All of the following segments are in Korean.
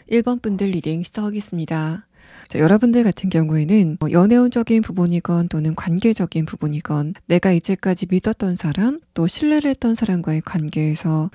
1번 분들 리딩 시작하겠습니다. 자, 여러분들 같은 경우에는 연애운적인 부분이건 또는 관계적인 부분이건 내가 이제까지 믿었던 사람 또 신뢰를 했던 사람과의 관계에서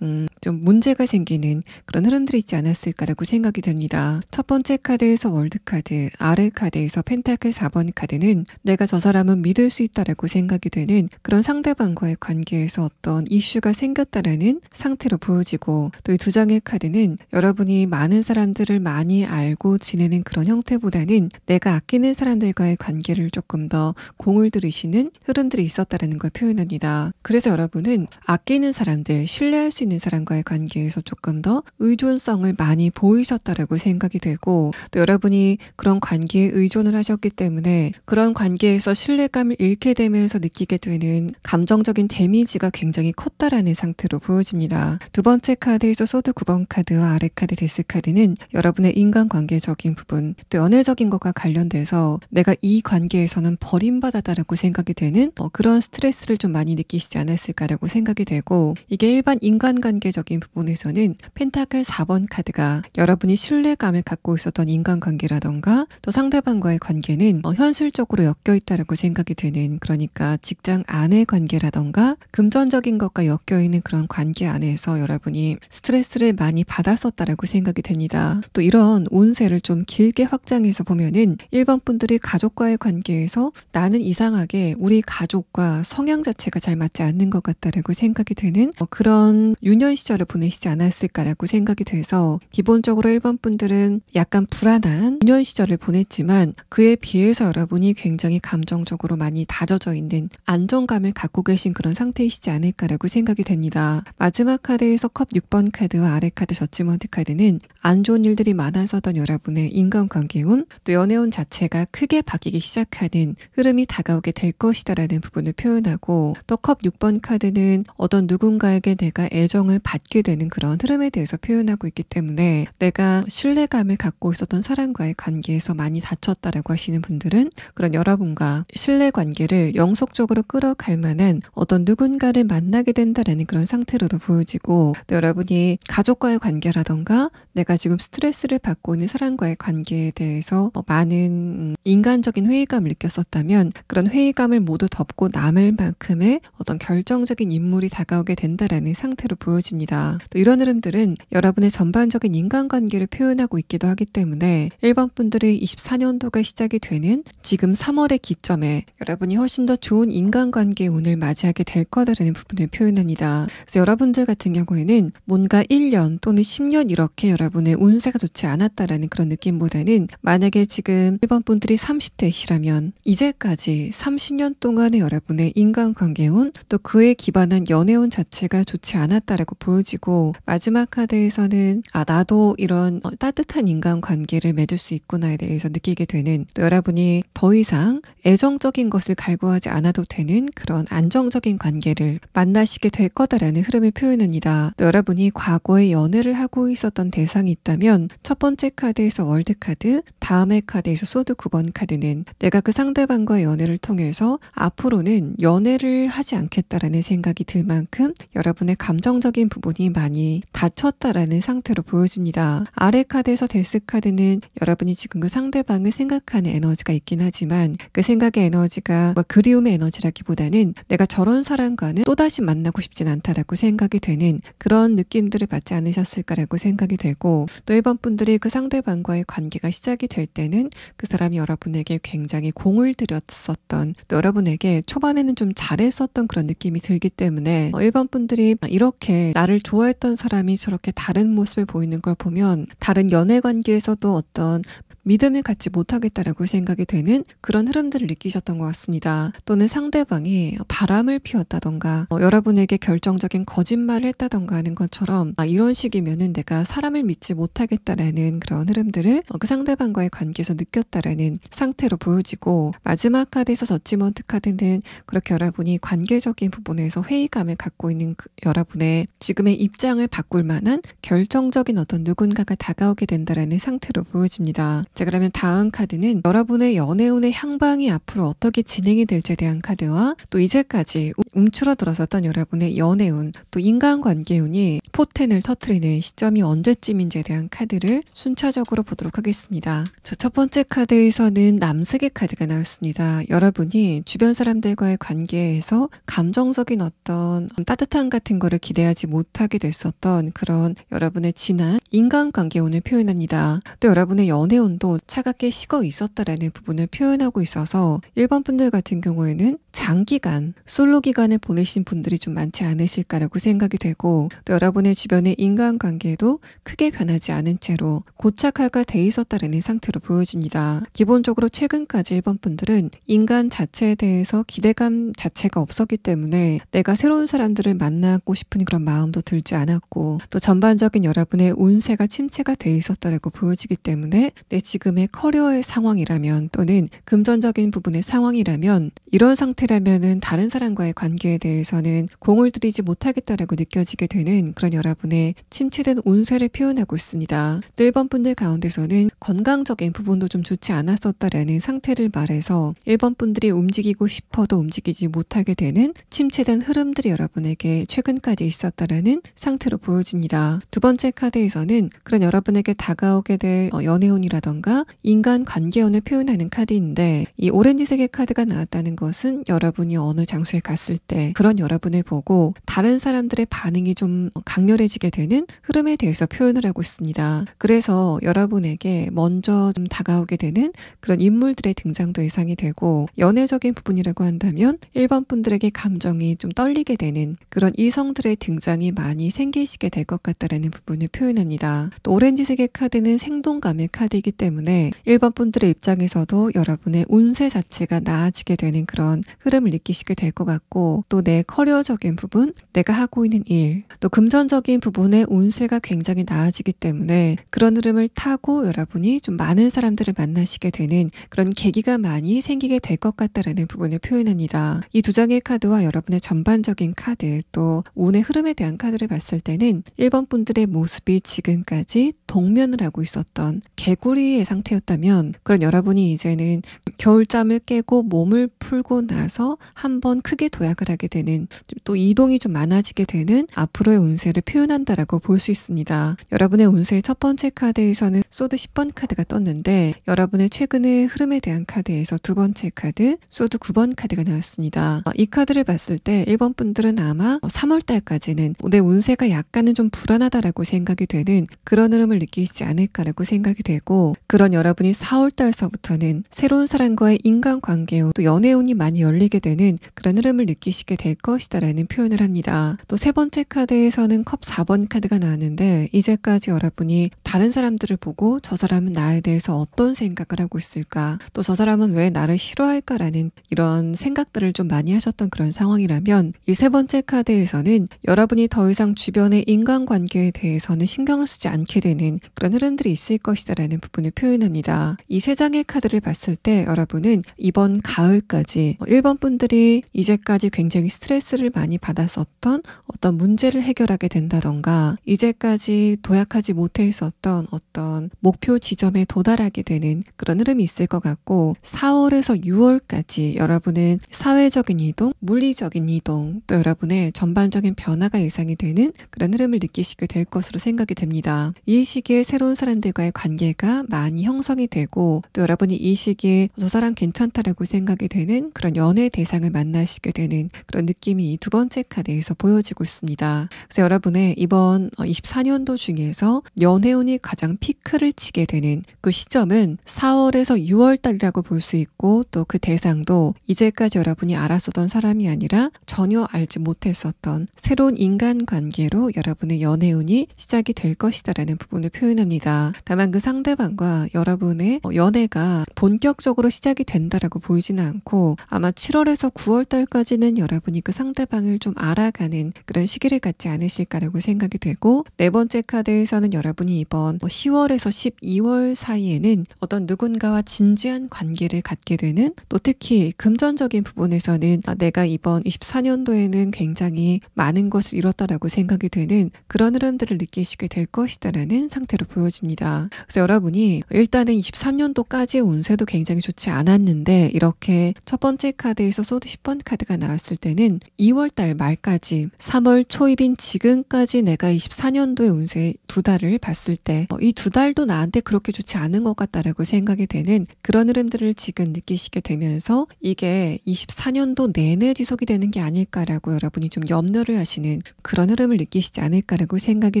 좀 문제가 생기는 그런 흐름들이 있지 않았을까라고 생각이 됩니다. 첫 번째 카드에서 월드카드, 아래 카드에서 펜타클 4번 카드는 내가 저 사람은 믿을 수 있다라고 생각이 되는 그런 상대방과의 관계에서 어떤 이슈가 생겼다라는 상태로 보여지고, 또 이 두 장의 카드는 여러분이 많은 사람들을 많이 알고 지내는 그런 형태보다는 내가 아끼는 사람들과의 관계를 조금 더 공을 들이시는 흐름들이 있었다라는 걸 표현합니다. 그래서 여러분은 아끼는 사람들, 신뢰할 수 있는 사람과의 관계에서 조금 더 의존성을 많이 보이셨다라고 생각이 되고, 또 여러분이 그런 관계에 의존을 하셨기 때문에 그런 관계에서 신뢰감을 잃게 되면서 느끼게 되는 감정적인 데미지가 굉장히 컸다라는 상태로 보여집니다. 두 번째 카드에서 소드 9번 카드와 아래 카드 데스 카드는 여러분의 인간관계적인 부분, 또 연애적인 것과 관련돼서 내가 이 관계에서는 버림받았다라고 생각이 되는 그런 스트레스를 좀 많이 느끼시지 않았을까라고 생각이 되고, 이게 일반 인간관계적인 부분에서는 펜타클 4번 카드가 여러분이 신뢰감을 갖고 있었던 인간관계라던가 또 상대방과의 관계는 현실적으로 엮여있다라고 생각이 되는, 그러니까 직장 안의 관계라던가 금전적인 것과 엮여있는 그런 관계 안에서 여러분이 스트레스를 많이 받았었다라고 생각이 됩니다. 또 이런 운세를 좀 길게 확장해서 보면은 1번 분들이 가족과의 관계에서 나는 이상하게 우리 가족과 성향 자체가 잘 맞지 않는 것 같다라고 생각이 되는 그런 유년 시절을 보내시지 않았을까라고 생각이 돼서, 기본적으로 1번 분들은 약간 불안한 유년 시절을 보냈지만 그에 비해서 여러분이 굉장히 감정적으로 많이 다져져 있는 안정감을 갖고 계신 그런 상태이시지 않을까라고 생각이 됩니다. 마지막 카드에서 컵 6번 카드와 아래 카드 저지먼트 카드는 안 좋은 일들이 많았었던 여러분의 인간관계운, 또 연애운 자체가 크게 바뀌기 시작하는 흐름이 다가오게 될 것이다라는 부분을 표현하고, 또 컵 6번 카드는 어떤 누군가에게 내가 애정을 받게 되는 그런 흐름에 대해서 표현하고 있기 때문에 내가 신뢰감을 갖고 있었던 사람과의 관계에서 많이 다쳤다라고 하시는 분들은 그런 여러분과 신뢰관계를 영속적으로 끌어갈 만한 어떤 누군가를 만나게 된다라는 그런 상태로도 보여지고, 또 여러분이 가족과의 관계라던가 내가 지금 스트레스를 받고 있는 사람과의 관계에 대해서 많은 인간적인 회의감을 느꼈었다면 그런 회의감을 모두 덮고 남을 만큼의 어떤 결정적인 인물이 다가오게 된다라는 상태로 보여집니다. 또 이런 흐름들은 여러분의 전반적인 인간관계를 표현하고 있기도 하기 때문에 1번 분들의 24년도가 시작이 되는 지금 3월의 기점에 여러분이 훨씬 더 좋은 인간관계의 운을 맞이하게 될 거다라는 부분을 표현합니다. 그래서 여러분들 같은 경우에는 뭔가 1년 또는 10년 이렇게 여러분의 운세가 좋지 않았다라는 그런 느낌보다는, 만약에 지금 1번 분들이 30대이시라면 이제까지 30년 동안의 여러분의 인간관계운, 또 그에 기반한 연애운 자체가 좋지 않았다라고 보여지고, 마지막 카드에서는 나도 이런 따뜻한 인간관계를 맺을 수 있구나에 대해서 느끼게 되는, 또 여러분이 더 이상 애정적인 것을 갈구하지 않아도 되는 그런 안정적인 관계를 만나시게 될 거다라는 흐름을 표현합니다. 또 여러분이 과거에 연애를 하고 있었던 대상이 있다면 첫 번째 카드에서 월드카드, 다음의 카드에서 소드 9번 카드는 내가 그 상대방과의 연애를 통해서 앞으로는 연애를 하지 않겠다라는 생각이 들 만큼 여러분의 감정적인 부분이 많이 다쳤다라는 상태로 보여집니다. 아래 카드에서 데스 카드는 여러분이 지금 그 상대방을 생각하는 에너지가 있긴 하지만 그 생각의 에너지가 그리움의 에너지라기보다는 내가 저런 사람과는 또다시 만나고 싶진 않다라고 생각이 되는 그런 느낌들을 받지 않으셨을까라고 생각이 되고, 또 1번 분들이 그 상대방과의 관계가 시작이 될 때는 그 사람이 여러분에게 굉장히 공을 들였었던, 또 여러분에게 초반에는 좀 잘했었던 그런 느낌이 들기 때문에 1번 분들이 이렇게 나를 좋아했던 사람이 저렇게 다른 모습을 보이는 걸 보면 다른 연애 관계에서도 어떤 믿음을 갖지 못하겠다라고 생각이 되는 그런 흐름들을 느끼셨던 것 같습니다. 또는 상대방이 바람을 피웠다던가 여러분에게 결정적인 거짓말을 했다던가 하는 것처럼 이런 식이면은 내가 사람을 믿지 못하겠다라는 그런 흐름들을 그 상대방과의 관계에서 느꼈다라는 상태로 보여지고, 마지막 카드에서 저지먼트 카드는 그렇게 여러분이 관계적인 부분에서 회의감을 갖고 있는 여러분의 지금의 입장을 바꿀 만한 결정적인 어떤 누군가가 다가오게 된다라는 상태로 보여집니다. 자, 그러면 다음 카드는 여러분의 연애운의 향방이 앞으로 어떻게 진행이 될지에 대한 카드와 또 이제까지 움츠러들었었던 여러분의 연애운, 또 인간관계운이 포텐을 터트리는 시점이 언제쯤인지에 대한 카드를 순차적으로 보도록 하겠습니다. 자, 첫 번째 카드에서는 남색의 카드가 나왔습니다. 여러분이 주변 사람들과의 관계에서 감정적인 어떤 따뜻함 같은 거를 기대하지 못하게 됐었던 그런 여러분의 지난 인간관계운을 표현합니다. 또 여러분의 연애운도 차갑게 식어 있었다라는 부분을 표현하고 있어서 1번 분들 같은 경우에는 장기간 솔로 기간을 보내신 분들이 좀 많지 않으실까라고 생각이 되고, 또 여러분의 주변의 인간관계도 크게 변하지 않은 채로 고착화가 돼 있었다라는 상태로 보여집니다. 기본적으로 최근까지 1번 분들은 인간 자체에 대해서 기대감 자체가 없었기 때문에 내가 새로운 사람들을 만나고 싶은 그런 마음도 들지 않았고, 또 전반적인 여러분의 운세가 침체가 돼 있었다라고 보여지기 때문에 내 지금의 커리어의 상황이라면, 또는 금전적인 부분의 상황이라면, 이런 상태라면은 다른 사람과의 관계에 대해서는 공을 들이지 못하겠다라고 느껴지게 되는 그런 여러분의 침체된 운세를 표현하고 있습니다. 또 1번 분들 가운데서는 건강적인 부분도 좀 좋지 않았었다라는 상태를 말해서 1번 분들이 움직이고 싶어도 움직이지 못하게 되는 침체된 흐름들이 여러분에게 최근까지 있었다라는 상태로 보여집니다. 두 번째 카드에서는 그런 여러분에게 다가오게 될 연애운이라던가 인간관계운을 표현하는 카드인데, 이 오렌지색의 카드가 나왔다는 것은 여러분이 어느 장소에 갔을 때 그런 여러분을 보고 다른 사람들의 반응이 좀 강렬해지게 되는 흐름에 대해서 표현을 하고 있습니다. 그래서 여러분에게 먼저 좀 다가오게 되는 그런 인물들의 등장도 예상이 되고, 연애적인 부분이라고 한다면 1번 분들에게 감정이 좀 떨리게 되는 그런 이성들의 등장이 많이 생기시게 될 것 같다라는 부분을 표현합니다. 또 오렌지색의 카드는 생동감의 카드이기 때문에 1번 분들의 입장에서도 여러분의 운세 자체가 나아지게 되는 그런 흐름을 느끼시게 될 것 같고, 또 내 커리어적인 부분, 내가 하고 있는 일, 또 금전적인 부분의 운세가 굉장히 나아지기 때문에 그런 흐름을 타고 여러분이 좀 많은 사람들을 만나시게 되는 그런 계기가 많이 생기게 될 것 같다라는 부분을 표현합니다. 이 두 장의 카드와 여러분의 전반적인 카드, 또 운의 흐름에 대한 카드를 봤을 때는 1번 분들의 모습이 지금까지 동면을 하고 있었던 개구리의 상태였다면, 그런 여러분이 이제는 겨울잠을 깨고 몸을 풀고 나서 한번 크게 도약을 하게 되는, 또 이동이 좀 많아지게 되는 앞으로의 운세를 표현한다라고 볼 수 있습니다. 여러분의 운세의 첫 번째 카드에서는 소드 10번 카드가 떴는데, 여러분의 최근의 흐름에 대한 카드에서 두 번째 카드 소드 9번 카드가 나왔습니다. 이 카드를 봤을 때 1번 분들은 아마 3월달까지는 내 운세가 약간은 좀 불안하다라고 생각이 되는 그런 흐름을 느끼시지 않을까라고 생각이 되고, 그런 여러분이 4월달서부터는 새로운 사람과의 인간관계요, 또 연애운이 많이 열리게 되는 그런 흐름을 느끼시게 될 것이다라는 표현을 합니다. 또 세 번째 카드에서는 컵 4번 카드가 나왔는데, 이제까지 여러분이 다른 사람들을 보고 저 사람은 나에 대해서 어떤 생각을 하고 있을까, 또 저 사람은 왜 나를 싫어할까라는 이런 생각들을 좀 많이 하셨던 그런 상황이라면, 이 세 번째 카드에서는 여러분이 더 이상 주변의 인간관계에 대해서는 신경을 쓰지 않게 되는 그런 흐름들이 있을 것이다라는 부분을 표현합니다. 이 세 장의 카드를 봤을 때 여러분은 이번 가을까지 1번 분들이 이제까지 굉장히 스트레스를 많이 받았었던 어떤 문제를 해결하게 된다던가, 이제까지 도약하지 못해 있었던 어떤 목표 지점에 도달하게 되는 그런 흐름이 있을 것 같고, 4월에서 6월까지 여러분은 사회적인 이동, 물리적인 이동, 또 여러분의 전반적인 변화가 예상이 되는 그런 흐름을 느끼시게 될 것으로 생각이 됩니다. 이 시기에 새로운 사람들과의 관계가 많이 형성이 되고, 또 여러분이 이 시기에 저 사람 괜찮다라고 생각이 되는 그런 연애 대상을 만나시게 되는 그런 느낌이 이 두 번째 카드에서 보여지고 있습니다. 그래서 여러분의 이번 24년도 중에서 연애운이 가장 피크를 치게 되는 그 시점은 4월에서 6월달이라고 볼 수 있고, 또 그 대상도 이제까지 여러분이 알았었던 사람이 아니라 전혀 알지 못했었던 새로운 인간관계로 여러분의 연애운이 시작이 될 것이다라는 부분을 표현합니다. 다만 그 상대방과 여러분의 연애가 본격적으로 시작이 된다라고 보이지는 않고, 아마 7월에서 9월달까지는 여러분이 그 상대방을 좀 알아가는 그런 시기를 갖지 않으실까라고 생각이 되고, 네 번째 카드에서는 여러분이 이번 있던 10월에서 12월 사이에는 어떤 누군가와 진지한 관계를 갖게 되는, 또 특히 금전적인 부분에서는 내가 이번 24년도에는 굉장히 많은 것을 이뤘다라고 생각이 되는 그런 흐름들을 느끼시게 될 것이다라는 상태로 보여집니다. 그래서 여러분이 일단은 23년도까지의 운세도 굉장히 좋지 않았는데, 이렇게 첫 번째 카드에서 소드 10번 카드가 나왔을 때는 2월달 말까지 3월 초입인 지금까지 내가 24년도의 운세 2달을 봤을 때 이 2달도 나한테 그렇게 좋지 않은 것 같다라고 생각이 되는 그런 흐름들을 지금 느끼시게 되면서 이게 24년도 내내 지속이 되는 게 아닐까라고 여러분이 좀 염려를 하시는 그런 흐름을 느끼시지 않을까라고 생각이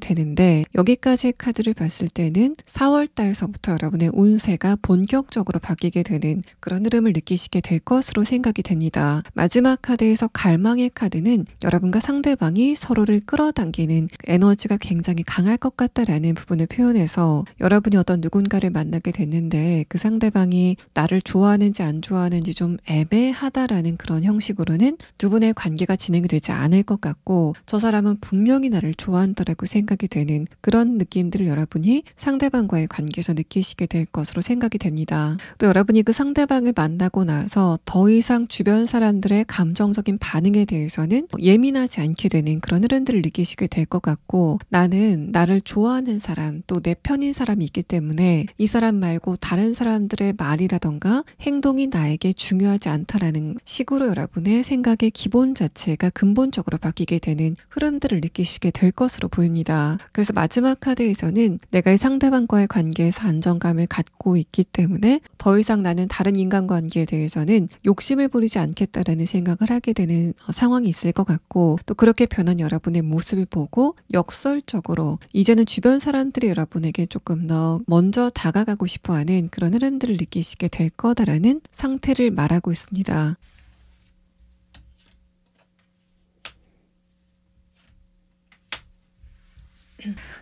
되는데, 여기까지의 카드를 봤을 때는 4월달서부터 여러분의 운세가 본격적으로 바뀌게 되는 그런 흐름을 느끼시게 될 것으로 생각이 됩니다. 마지막 카드에서 갈망의 카드는 여러분과 상대방이 서로를 끌어당기는 에너지가 굉장히 강할 것 같다라는 부분을 표현해서, 여러분이 어떤 누군가를 만나게 됐는데 그 상대방이 나를 좋아하는지 안 좋아하는지 좀 애매하다라는 그런 형식으로는 두 분의 관계가 진행이 되지 않을 것 같고, 저 사람은 분명히 나를 좋아한다라고 생각이 되는 그런 느낌들을 여러분이 상대방과의 관계에서 느끼시게 될 것으로 생각이 됩니다. 또 여러분이 그 상대방을 만나고 나서 더 이상 주변 사람들의 감정적인 반응에 대해서는 예민하지 않게 되는 그런 흐름들을 느끼시게 될 것 같고, 나는 나를 좋아하는 사람, 또 내 편인 사람이 있기 때문에 이 사람 말고 다른 사람들의 말이라던가 행동이 나에게 중요하지 않다라는 식으로 여러분의 생각의 기본 자체가 근본적으로 바뀌게 되는 흐름들을 느끼시게 될 것으로 보입니다. 그래서 마지막 카드에서는 내가 이 상대방과의 관계에서 안정감을 갖고 있기 때문에 더 이상 나는 다른 인간관계에 대해서는 욕심을 부리지 않겠다라는 생각을 하게 되는 상황이 있을 것 같고, 또 그렇게 변한 여러분의 모습을 보고 역설적으로 이제는 주변 사람들이 여러분에게 조금 더 먼저 다가가고 싶어하는 그런 흐름들을 느끼시게 될 거다라는 상태를 말하고 있습니다.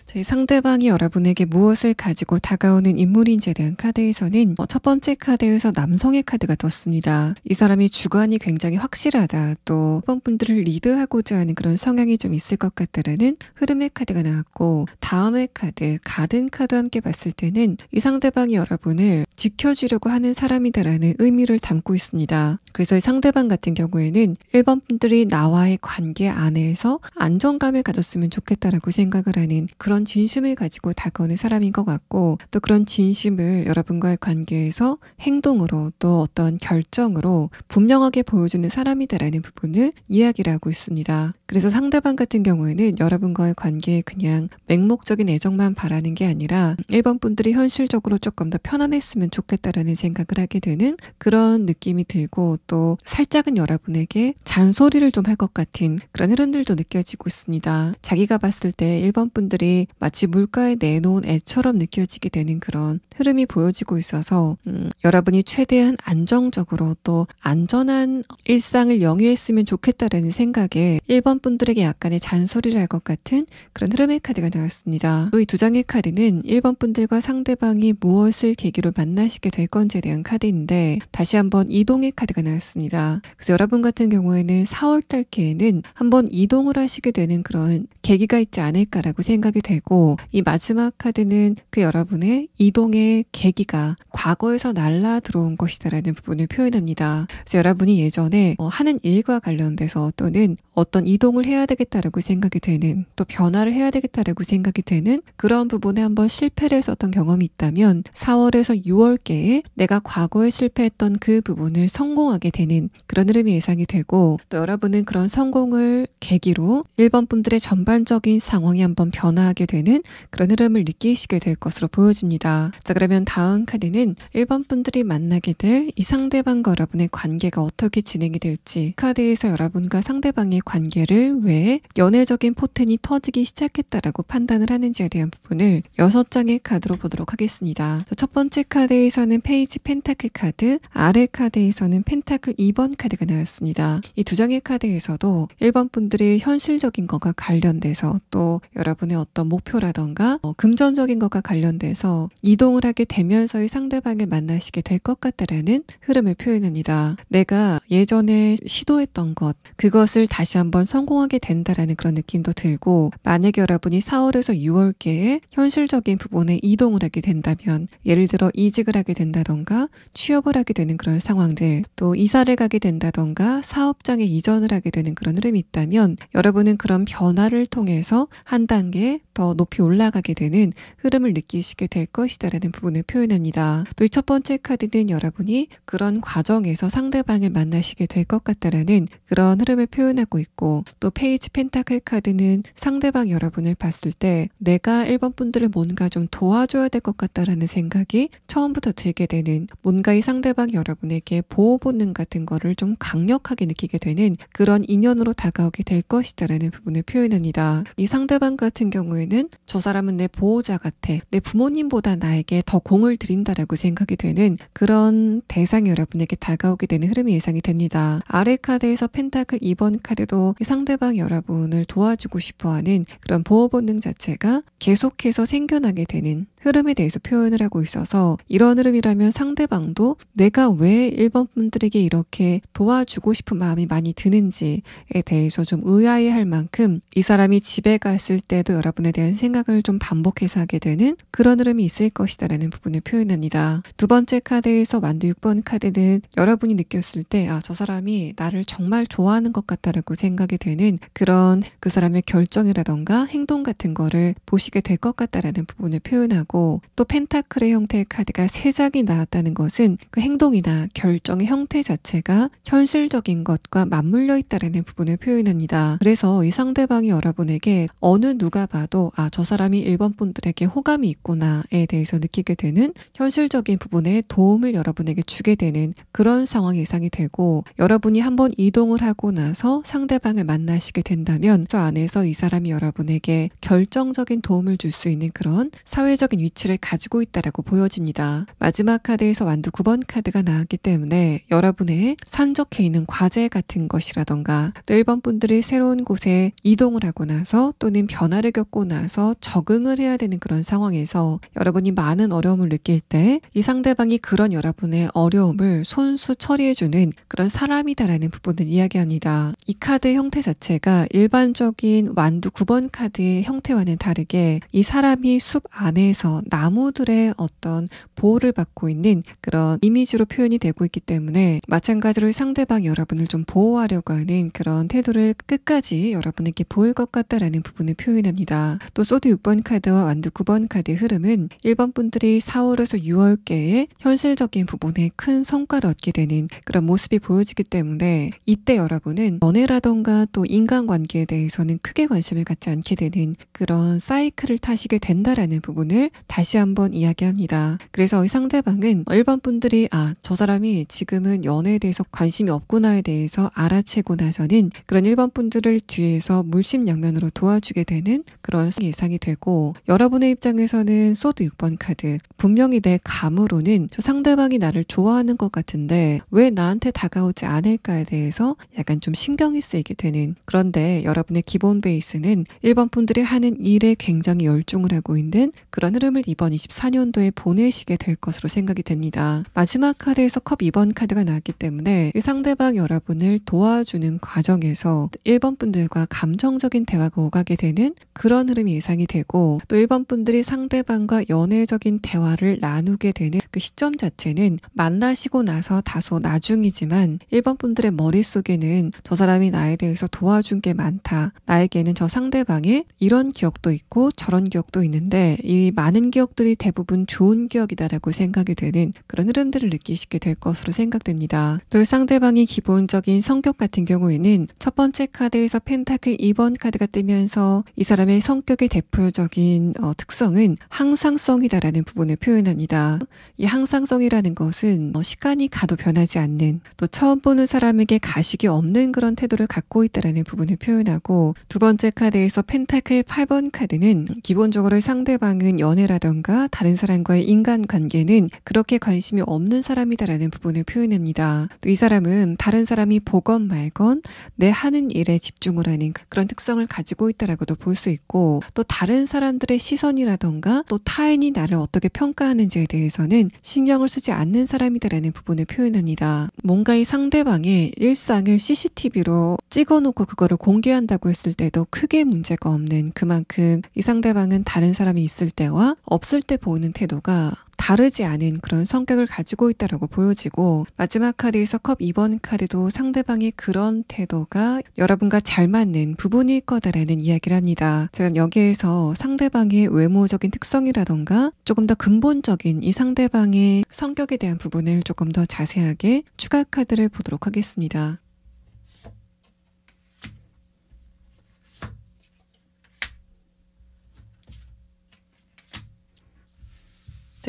저희 상대방이 여러분에게 무엇을 가지고 다가오는 인물인지에 대한 카드에서는 첫 번째 카드에서 남성의 카드가 떴습니다. 이 사람이 주관이 굉장히 확실하다, 또 이번 분들을 리드하고자 하는 그런 성향이 좀 있을 것 같다라는 흐름의 카드가 나왔고, 다음의 카드 가든 카드 함께 봤을 때는 이 상대방이 여러분을 지켜주려고 하는 사람이다라는 의미를 담고 있습니다. 그래서 이 상대방 같은 경우에는 1번 분들이 나와의 관계 안에서 안정감을 가졌으면 좋겠다라고 생각을 하는 그런 진심을 가지고 다가오는 사람인 것 같고, 또 그런 진심을 여러분과의 관계에서 행동으로 또 어떤 결정으로 분명하게 보여주는 사람이다라는 부분을 이야기를 하고 있습니다. 그래서 상대방 같은 경우에는 여러분과의 관계에 그냥 맹목적인 애정만 바라는 게 아니라 1번 분들이 현실적으로 조금 더 편안했으면 좋겠다라는 생각을 하게 되는 그런 느낌이 들고, 또 살짝은 여러분에게 잔소리를 좀 할 것 같은 그런 흐름들도 느껴지고 있습니다. 자기가 봤을 때 1번 분들이 마치 물가에 내놓은 애처럼 느껴지게 되는 그런 흐름이 보여지고 있어서 여러분이 최대한 안정적으로 또 안전한 일상을 영위했으면 좋겠다라는 생각에 1번 분들에게 약간의 잔소리를 할 것 같은 그런 흐름의 카드가 나왔습니다. 또 이 두 장의 카드는 1번 분들과 상대방이 무엇을 계기로 만나시게 될 건지에 대한 카드인데, 다시 한번 이동의 카드가 나왔습니다. 그래서 여러분 같은 경우에는 4월달께에는 한번 이동을 하시게 되는 그런 계기가 있지 않을까라고 생각이 되고, 이 마지막 카드는 그 여러분의 이동의 계기가 과거에서 날라 들어온 것이다라는 부분을 표현합니다. 그래서 여러분이 예전에 하는 일과 관련돼서 또는 어떤 이동을 해야 되겠다라고 생각이 되는, 또 변화를 해야 되겠다라고 생각이 되는 그런 부분에 한번 실패를 했었던 경험이 있다면 4월에서 6월께에 내가 과거에 실패했던 그 부분을 성공하게 되는 그런 흐름이 예상이 되고, 또 여러분은 그런 성공을 계기로 1번 분들의 전반적인 상황이 한번 변화하게 되는 그런 흐름을 느끼시게 될 것으로 보여집니다. 자, 그러면 다음 카드는 1번 분들이 만나게 될 이 상대방과 여러분의 관계가 어떻게 진행이 될지, 카드에서 여러분과 상대방의 관계를 왜 연애적인 포텐이 터지기 시작했다라고 판단을 하는지에 대한 부분을 6장의 카드로 보도록 하겠습니다. 첫 번째 카드에서는 페이지 펜타클 카드, 아래 카드에서는 펜타클 2번 카드가 나왔습니다. 이 두 장의 카드에서도 1번 분들이 현실적인 것과 관련돼서, 또 여러분의 어떤 목표라던가 금전적인 것과 관련돼서 이동을 하게 되면서의 상대방을 만나시게 될 것 같다라는 흐름을 표현합니다. 내가 예전에 시도했던 것, 그것을 다시 한번 성공 성공하게 된다라는 그런 느낌도 들고, 만약에 여러분이 4월에서 6월께에 현실적인 부분에 이동을 하게 된다면, 예를 들어 이직을 하게 된다던가 취업을 하게 되는 그런 상황들, 또 이사를 가게 된다던가 사업장에 이전을 하게 되는 그런 흐름이 있다면 여러분은 그런 변화를 통해서 한 단계 더 높이 올라가게 되는 흐름을 느끼시게 될 것이다라는 부분을 표현합니다. 또 이 첫 번째 카드는 여러분이 그런 과정에서 상대방을 만나시게 될 것 같다라는 그런 흐름을 표현하고 있고, 또 페이지 펜타클 카드는 상대방 여러분을 봤을 때 내가 1번 분들을 뭔가 좀 도와줘야 될 것 같다라는 생각이 처음부터 들게 되는, 뭔가 이 상대방 여러분에게 보호 본능 같은 거를 좀 강력하게 느끼게 되는 그런 인연으로 다가오게 될 것이다라는 부분을 표현합니다. 이 상대방 같은 경우에는 저 사람은 내 보호자 같아, 내 부모님보다 나에게 더 공을 들인다라고 생각이 되는 그런 대상이 여러분에게 다가오게 되는 흐름이 예상이 됩니다. 아래 카드에서 펜타클 2번 카드도 이 상대방 여러분을 도와주고 싶어하는 그런 보호 본능 자체가 계속해서 생겨나게 되는 흐름에 대해서 표현을 하고 있어서, 이런 흐름이라면 상대방도 내가 왜 1번 분들에게 이렇게 도와주고 싶은 마음이 많이 드는지에 대해서 좀 의아해할 만큼 이 사람이 집에 갔을 때도 여러분에 대한 생각을 좀 반복해서 하게 되는 그런 흐름이 있을 것이다라는 부분을 표현합니다. 두 번째 카드에서 완두 6번 카드는 여러분이 느꼈을 때 저 사람이 나를 정말 좋아하는 것 같다라고 생각이 되는 그런 그 사람의 결정이라던가 행동 같은 거를 보시게 될 것 같다라는 부분을 표현하고, 또 펜타클의 형태의 카드가 3장이 나왔다는 것은 그 행동이나 결정의 형태 자체가 현실적인 것과 맞물려 있다라는 부분을 표현합니다. 그래서 이 상대방이 여러분에게 어느 누가 봐도 저 사람이 1번 분들에게 호감이 있구나에 대해서 느끼게 되는 현실적인 부분에 도움을 여러분에게 주게 되는 그런 상황이 예상이 되고, 여러분이 한번 이동을 하고 나서 상대방을 만나시게 된다면 저 안에서 이 사람이 여러분에게 결정적인 도움을 줄 수 있는 그런 사회적인 위치를 가지고 있다라고 보여집니다. 마지막 카드에서 완두 9번 카드가 나왔기 때문에 여러분의 산적해 있는 과제 같은 것이라던가, 또 1번 분들이 새로운 곳에 이동을 하고 나서 또는 변화를 겪고 나서 적응을 해야 되는 그런 상황에서 여러분이 많은 어려움을 느낄 때 이 상대방이 그런 여러분의 어려움을 손수 처리해주는 그런 사람이다라는 부분을 이야기합니다. 이 카드의 형태 자체가 일반적인 완두 9번 카드의 형태와는 다르게 이 사람이 숲 안에서 나무들의 어떤 보호를 받고 있는 그런 이미지로 표현이 되고 있기 때문에, 마찬가지로 상대방 여러분을 좀 보호하려고 하는 그런 태도를 끝까지 여러분에게 보일 것 같다라는 부분을 표현합니다. 또 소드 6번 카드와 완두 9번 카드의 흐름은 1번 분들이 4월에서 6월께에 현실적인 부분에 큰 성과를 얻게 되는 그런 모습이 보여지기 때문에, 이때 여러분은 연애라던가 또 인간관계에 대해서는 크게 관심을 갖지 않게 되는 그런 사이클을 타시게 된다라는 부분을 다시 한번 이야기합니다. 그래서 이 상대방은 1번 분들이 저 사람이 지금은 연애에 대해서 관심이 없구나에 대해서 알아채고 나서는 그런 1번 분들을 뒤에서 물심양면으로 도와주게 되는 그런 예상이 되고, 여러분의 입장에서는 소드 6번 카드, 분명히 내 감으로는 저 상대방이 나를 좋아하는 것 같은데 왜 나한테 다가오지 않을까에 대해서 약간 좀 신경이 쓰이게 되는, 그런데 여러분의 기본 베이스는 1번 분들이 하는 일에 굉장히 열중을 하고 있는 그런 흐름을 이번 24년도에 보내시게 될 것으로 생각이 됩니다. 마지막 카드에서 컵 2번 카드가 나왔기 때문에 이 상대방 여러분을 도와주는 과정에서 1번 분들과 감정적인 대화가 오가게 되는 그런 흐름이 예상이 되고, 또 1번 분들이 상대방과 연애적인 대화를 나누게 되는 그 시점 자체는 만나시고 나서 다소 나중이지만 1번 분들의 머릿속에는 저 사람이 나에 대해서 도와준 게 많다, 나에게는 저 상대방의 이런 기억도 있고 저런 기억도 있는데 이 많은 기억들이 대부분 좋은 기억이다라고 생각이 되는 그런 흐름들을 느끼시게 될 것으로 생각됩니다. 또 상대방이 기본적인 성격 같은 경우에는 첫 번째 카드에서 펜타클 2번 카드가 뜨면서 이 사람의 성격의 대표적인 특성은 항상성이다라는 부분을 표현합니다. 이 항상성이라는 것은 시간이 가도 변하지 않는, 또 처음 보는 사람에게 가식이 없는 그런 태도를 갖고 있다라는 부분을 표현하고, 두 번째 카드에서 펜타클 8번 카드는 기본적으로 상대방은 연애라던가 다른 사람과의 인간관계는 그렇게 관심이 없는 사람이다라는 부분을 표현합니다. 또 이 사람은 다른 사람이 보건 말건 내 하는 일에 집중을 하는 그런 특성을 가지고 있다라고도 볼 수 있고, 또 다른 사람들의 시선이라던가 또 타인이 나를 어떻게 평가하는지에 대해서는 신경을 쓰지 않는 사람이다라는 부분을 표현합니다. 뭔가 이 상대방의 일상을 CCTV로 찍어 털어놓고 그거를 공개한다고 했을 때도 크게 문제가 없는, 그만큼 이 상대방은 다른 사람이 있을 때와 없을 때 보이는 태도가 다르지 않은 그런 성격을 가지고 있다라고 보여지고, 마지막 카드에서 컵 2번 카드도 상대방의 그런 태도가 여러분과 잘 맞는 부분일 거다라는 이야기를 합니다. 제가 여기에서 상대방의 외모적인 특성이라던가 조금 더 근본적인 이 상대방의 성격에 대한 부분을 조금 더 자세하게 추가 카드를 보도록 하겠습니다.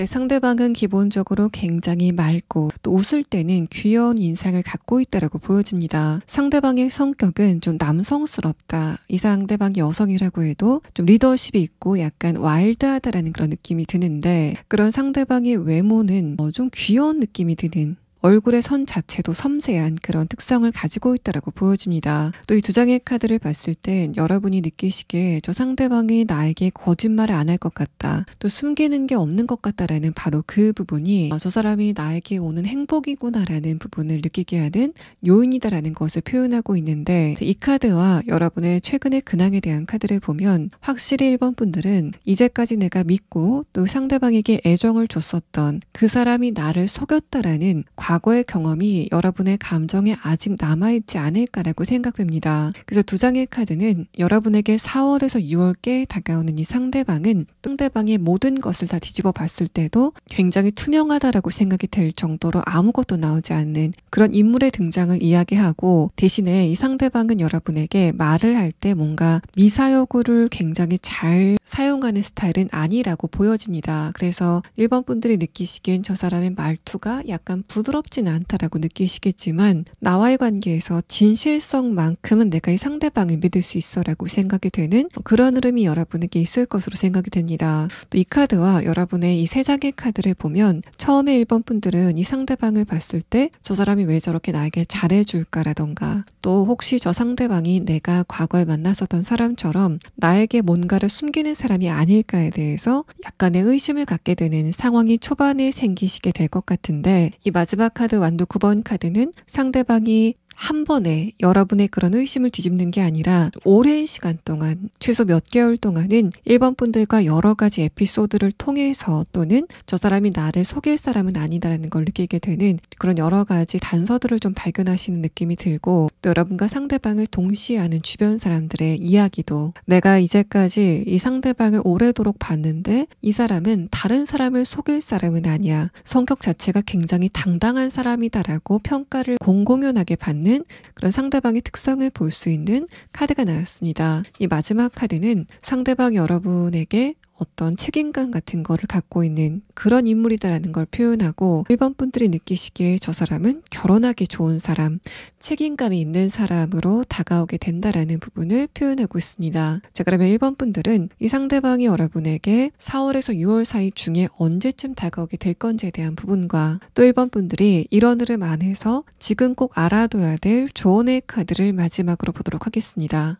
상대방은 기본적으로 굉장히 맑고 또 웃을 때는 귀여운 인상을 갖고 있다라고 보여집니다. 상대방의 성격은 좀 남성스럽다. 이 상대방이 여성이라고 해도 좀 리더십이 있고 약간 와일드하다라는 그런 느낌이 드는데, 그런 상대방의 외모는 좀 귀여운 느낌이 드는, 얼굴의 선 자체도 섬세한 그런 특성을 가지고 있다라고 보여집니다. 또 이 두 장의 카드를 봤을 땐 여러분이 느끼시기에 저 상대방이 나에게 거짓말을 안 할 것 같다, 또 숨기는 게 없는 것 같다라는 바로 그 부분이 저 사람이 나에게 오는 행복이구나라는 부분을 느끼게 하는 요인이다라는 것을 표현하고 있는데, 이 카드와 여러분의 최근의 근황에 대한 카드를 보면 확실히 1번 분들은 이제까지 내가 믿고 또 상대방에게 애정을 줬었던 그 사람이 나를 속였다라는 과거의 경험이 여러분의 감정에 아직 남아있지 않을까라고 생각됩니다. 그래서 두 장의 카드는 여러분에게 4월에서 6월께 다가오는 이 상대방은 상대방의 모든 것을 다 뒤집어 봤을 때도 굉장히 투명하다라고 생각이 될 정도로 아무것도 나오지 않는 그런 인물의 등장을 이야기하고, 대신에 이 상대방은 여러분에게 말을 할 때 뭔가 미사여구를 굉장히 잘 사용하는 스타일은 아니라고 보여집니다. 그래서 1번 분들이 느끼시기엔 저 사람의 말투가 약간 부드럽지는 않다라고 느끼시겠지만, 나와의 관계에서 진실성만큼은 내가 이 상대방을 믿을 수 있어 라고 생각이 되는 그런 흐름이 여러분에게 있을 것으로 생각이 됩니다. 또 이 카드와 여러분의 이 세 장의 카드를 보면 처음에 1번 분들은 이 상대방을 봤을 때 저 사람이 왜 저렇게 나에게 잘해줄까라던가, 또 혹시 저 상대방이 내가 과거에 만났었던 사람처럼 나에게 뭔가를 숨기는 사람이 아닐까에 대해서 약간의 의심을 갖게 되는 상황이 초반에 생기시게 될 것 같은데, 이 마지막 카드 완두 9번 카드는 상대방이 한 번에 여러분의 그런 의심을 뒤집는 게 아니라 오랜 시간 동안, 최소 몇 개월 동안은 1번 분들과 여러 가지 에피소드를 통해서, 또는 저 사람이 나를 속일 사람은 아니다라는 걸 느끼게 되는 그런 여러 가지 단서들을 좀 발견하시는 느낌이 들고, 또 여러분과 상대방을 동시에 아는 주변 사람들의 이야기도, 내가 이제까지 이 상대방을 오래도록 봤는데 이 사람은 다른 사람을 속일 사람은 아니야, 성격 자체가 굉장히 당당한 사람이다라고 평가를 공공연하게 받는 그런 상대방의 특성을 볼 수 있는 카드가 나왔습니다. 이 마지막 카드는 상대방 여러분에게 어떤 책임감 같은 거를 갖고 있는 그런 인물이다라는 걸 표현하고, 1번 분들이 느끼시기에 저 사람은 결혼하기 좋은 사람, 책임감이 있는 사람으로 다가오게 된다라는 부분을 표현하고 있습니다. 자, 그러면 1번 분들은 이 상대방이 여러분에게 4월에서 6월 사이 중에 언제쯤 다가오게 될 건지에 대한 부분과, 또 1번 분들이 이런 흐름 안에서 지금 꼭 알아둬야 될 조언의 카드를 마지막으로 보도록 하겠습니다.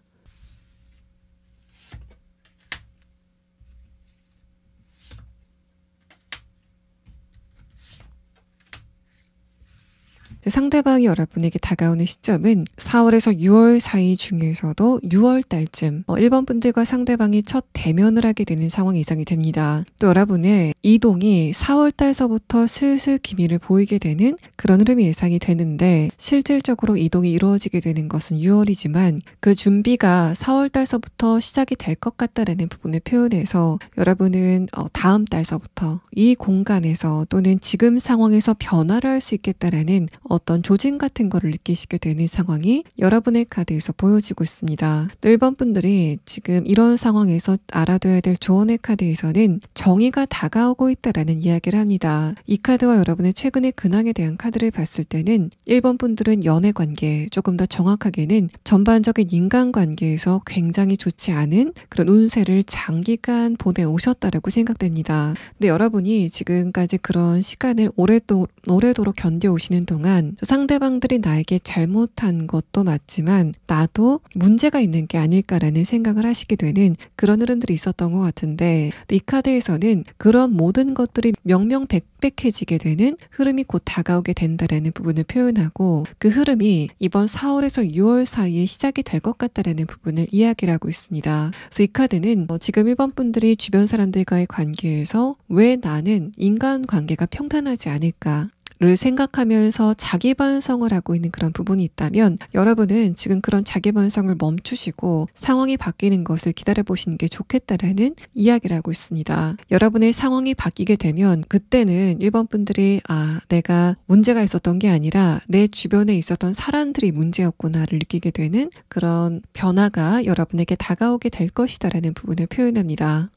상대방이 여러분에게 다가오는 시점은 4월에서 6월 사이 중에서도 6월 달쯤 1번 분들과 상대방이 첫 대면을 하게 되는 상황이 예상이 됩니다. 또 여러분의 이동이 4월 달서부터 슬슬 기미를 보이게 되는 그런 흐름이 예상이 되는데, 실질적으로 이동이 이루어지게 되는 것은 6월이지만 그 준비가 4월 달서부터 시작이 될 것 같다라는 부분을 표현해서, 여러분은 다음 달서부터 이 공간에서 또는 지금 상황에서 변화를 할 수 있겠다라는 어떤 조짐 같은 거를 느끼시게 되는 상황이 여러분의 카드에서 보여지고 있습니다. 또 1번 분들이 지금 이런 상황에서 알아둬야 될 조언의 카드에서는 정의가 다가오고 있다라는 이야기를 합니다. 이 카드와 여러분의 최근의 근황에 대한 카드를 봤을 때는 1번 분들은 연애 관계, 조금 더 정확하게는 전반적인 인간관계에서 굉장히 좋지 않은 그런 운세를 장기간 보내오셨다라고 생각됩니다. 근데 여러분이 지금까지 그런 시간을 오래도록 견뎌오시는 동안 있지만 상대방들이 나에게 잘못한 것도 맞지만 나도 문제가 있는 게 아닐까라는 생각을 하시게 되는 그런 흐름들이 있었던 것 같은데, 이 카드에서는 그런 모든 것들이 명명백백해지게 되는 흐름이 곧 다가오게 된다라는 부분을 표현하고, 그 흐름이 이번 4월에서 6월 사이에 시작이 될 것 같다라는 부분을 이야기를 하고 있습니다. 그래서 이 카드는 지금 1번 분들이 주변 사람들과의 관계에서 왜 나는 인간관계가 평탄하지 않을까 를 생각하면서 자기 반성을 하고 있는 그런 부분이 있다면, 여러분은 지금 그런 자기 반성을 멈추시고 상황이 바뀌는 것을 기다려 보시는 게 좋겠다라는 이야기를 하고 있습니다. 여러분의 상황이 바뀌게 되면 그때는 1번 분들이 내가 문제가 있었던 게 아니라 내 주변에 있었던 사람들이 문제였구나를 느끼게 되는 그런 변화가 여러분에게 다가오게 될 것이다라는 부분을 표현합니다.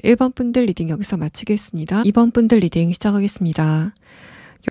1번 분들 리딩 여기서 마치겠습니다. 2번 분들 리딩 시작하겠습니다.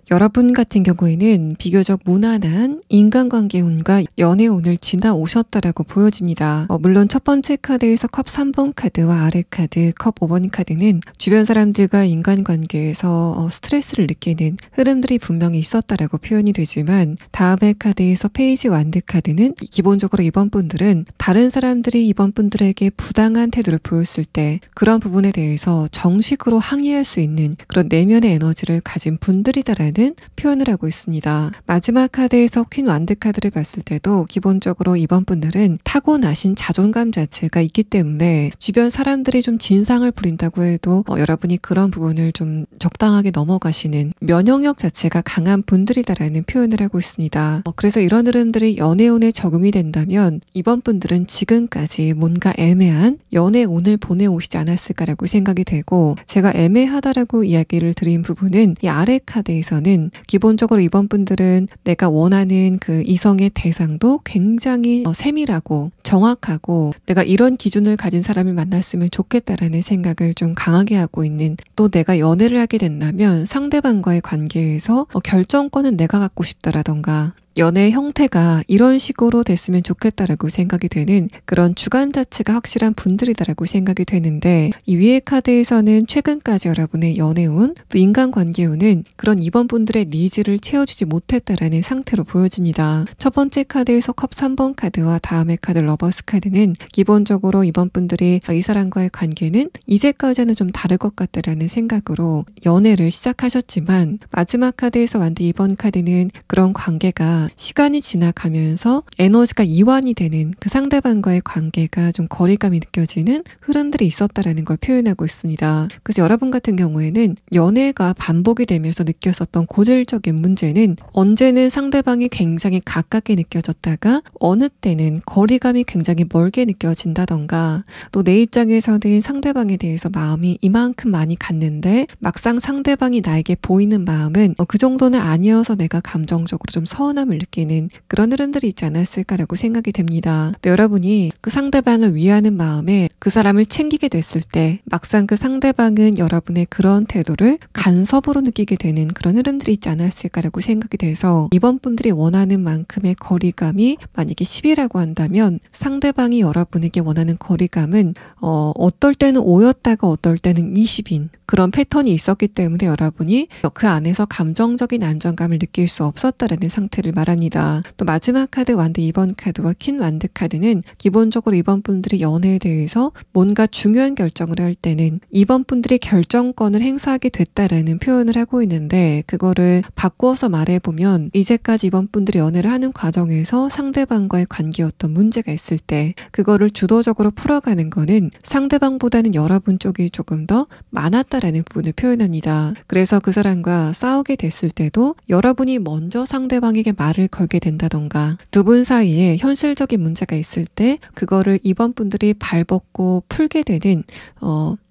여러분 같은 경우에는 비교적 무난한 인간관계 운과 연애 운을 지나오셨다라고 보여집니다. 물론 첫 번째 카드에서 컵 3번 카드와 아래 카드, 컵 5번 카드는 주변 사람들과 인간관계에서 스트레스를 느끼는 흐름들이 분명히 있었다라고 표현이 되지만, 다음의 카드에서 페이지 완드 카드는 기본적으로 이번 분들은 다른 사람들이 이번 분들에게 부당한 태도를 보였을 때 그런 부분에 대해서 정식으로 항의할 수 있는 그런 내면의 에너지를 가진 분들이다 라는 표현을 하고 있습니다. 마지막 카드에서 퀸 완드 카드를 봤을 때도 기본적으로 이번 분들은 타고나신 자존감 자체가 있기 때문에 주변 사람들이 좀 진상을 부린다고 해도 여러분이 그런 부분을 좀 적당하게 넘어가시는 면역력 자체가 강한 분들이다라는 표현을 하고 있습니다. 그래서 이런 흐름들이 연애운에 적용이 된다면 이번 분들은 지금까지 뭔가 애매한 연애운을 보내오시지 않았을까라고 생각이 되고, 제가 애매하다라고 이야기를 드린 부분은 이 아래 카드에서 는 기본적으로 이번 분들은 내가 원하는 그 이성의 대상도 굉장히 세밀하고 정확하고 내가 이런 기준을 가진 사람을 만났으면 좋겠다라는 생각을 좀 강하게 하고 있는, 또 내가 연애를 하게 된다면 상대방과의 관계에서 결정권은 내가 갖고 싶다라던가 연애 형태가 이런 식으로 됐으면 좋겠다라고 생각이 되는 그런 주관 자체가 확실한 분들이다라고 생각이 되는데, 이 위의 카드에서는 최근까지 여러분의 연애운, 또 인간관계운은 그런 이번 분들의 니즈를 채워주지 못했다라는 상태로 보여집니다. 첫 번째 카드에서 컵 3번 카드와 다음의 카드 러버스 카드는 기본적으로 이번 분들이 이 사람과의 관계는 이제까지는 좀 다를 것 같다라는 생각으로 연애를 시작하셨지만, 마지막 카드에서 완드 2번 카드는 그런 관계가 시간이 지나가면서 에너지가 이완이 되는 그 상대방과의 관계가 좀 거리감이 느껴지는 흐름들이 있었다라는 걸 표현하고 있습니다. 그래서 여러분 같은 경우에는 연애가 반복이 되면서 느꼈었던 고질적인 문제는 언제는 상대방이 굉장히 가깝게 느껴졌다가 어느 때는 거리감이 굉장히 멀게 느껴진다던가, 또 내 입장에서는 상대방에 대해서 마음이 이만큼 많이 갔는데 막상 상대방이 나에게 보이는 마음은 그 정도는 아니어서 내가 감정적으로 좀 서운함을 느끼는 그런 흐름들이 있지 않았을까라고 생각이 됩니다. 여러분이 그 상대방을 위하는 마음에 그 사람을 챙기게 됐을 때 막상 그 상대방은 여러분의 그런 태도를 간섭으로 느끼게 되는 그런 흐름들이 있지 않았을까라고 생각이 돼서, 이번 분들이 원하는 만큼의 거리감이 만약에 10이라고 한다면 상대방이 여러분에게 원하는 거리감은 어떨 때는 5였다가 어떨 때는 20인 그런 패턴이 있었기 때문에 여러분이 그 안에서 감정적인 안정감을 느낄 수 없었다라는 상태를 말합니다. 또 마지막 카드 완드 2번 카드와 퀸 완드 카드는 기본적으로 이번 분들이 연애에 대해서 뭔가 중요한 결정을 할 때는 이번 분들이 결정권을 행사하게 됐다라는 표현을 하고 있는데, 그거를 바꾸어서 말해보면 이제까지 이번 분들이 연애를 하는 과정에서 상대방과의 관계였던 문제가 있을 때 그거를 주도적으로 풀어가는 거는 상대방보다는 여러분 쪽이 조금 더 많았다라는 부분을 표현합니다. 그래서 그 사람과 싸우게 됐을 때도 여러분이 먼저 상대방에게 말을 걸게 된다던가, 두 분 사이에 현실적인 문제가 있을 때 그거를 이번 분들이 발벗고 풀게 되는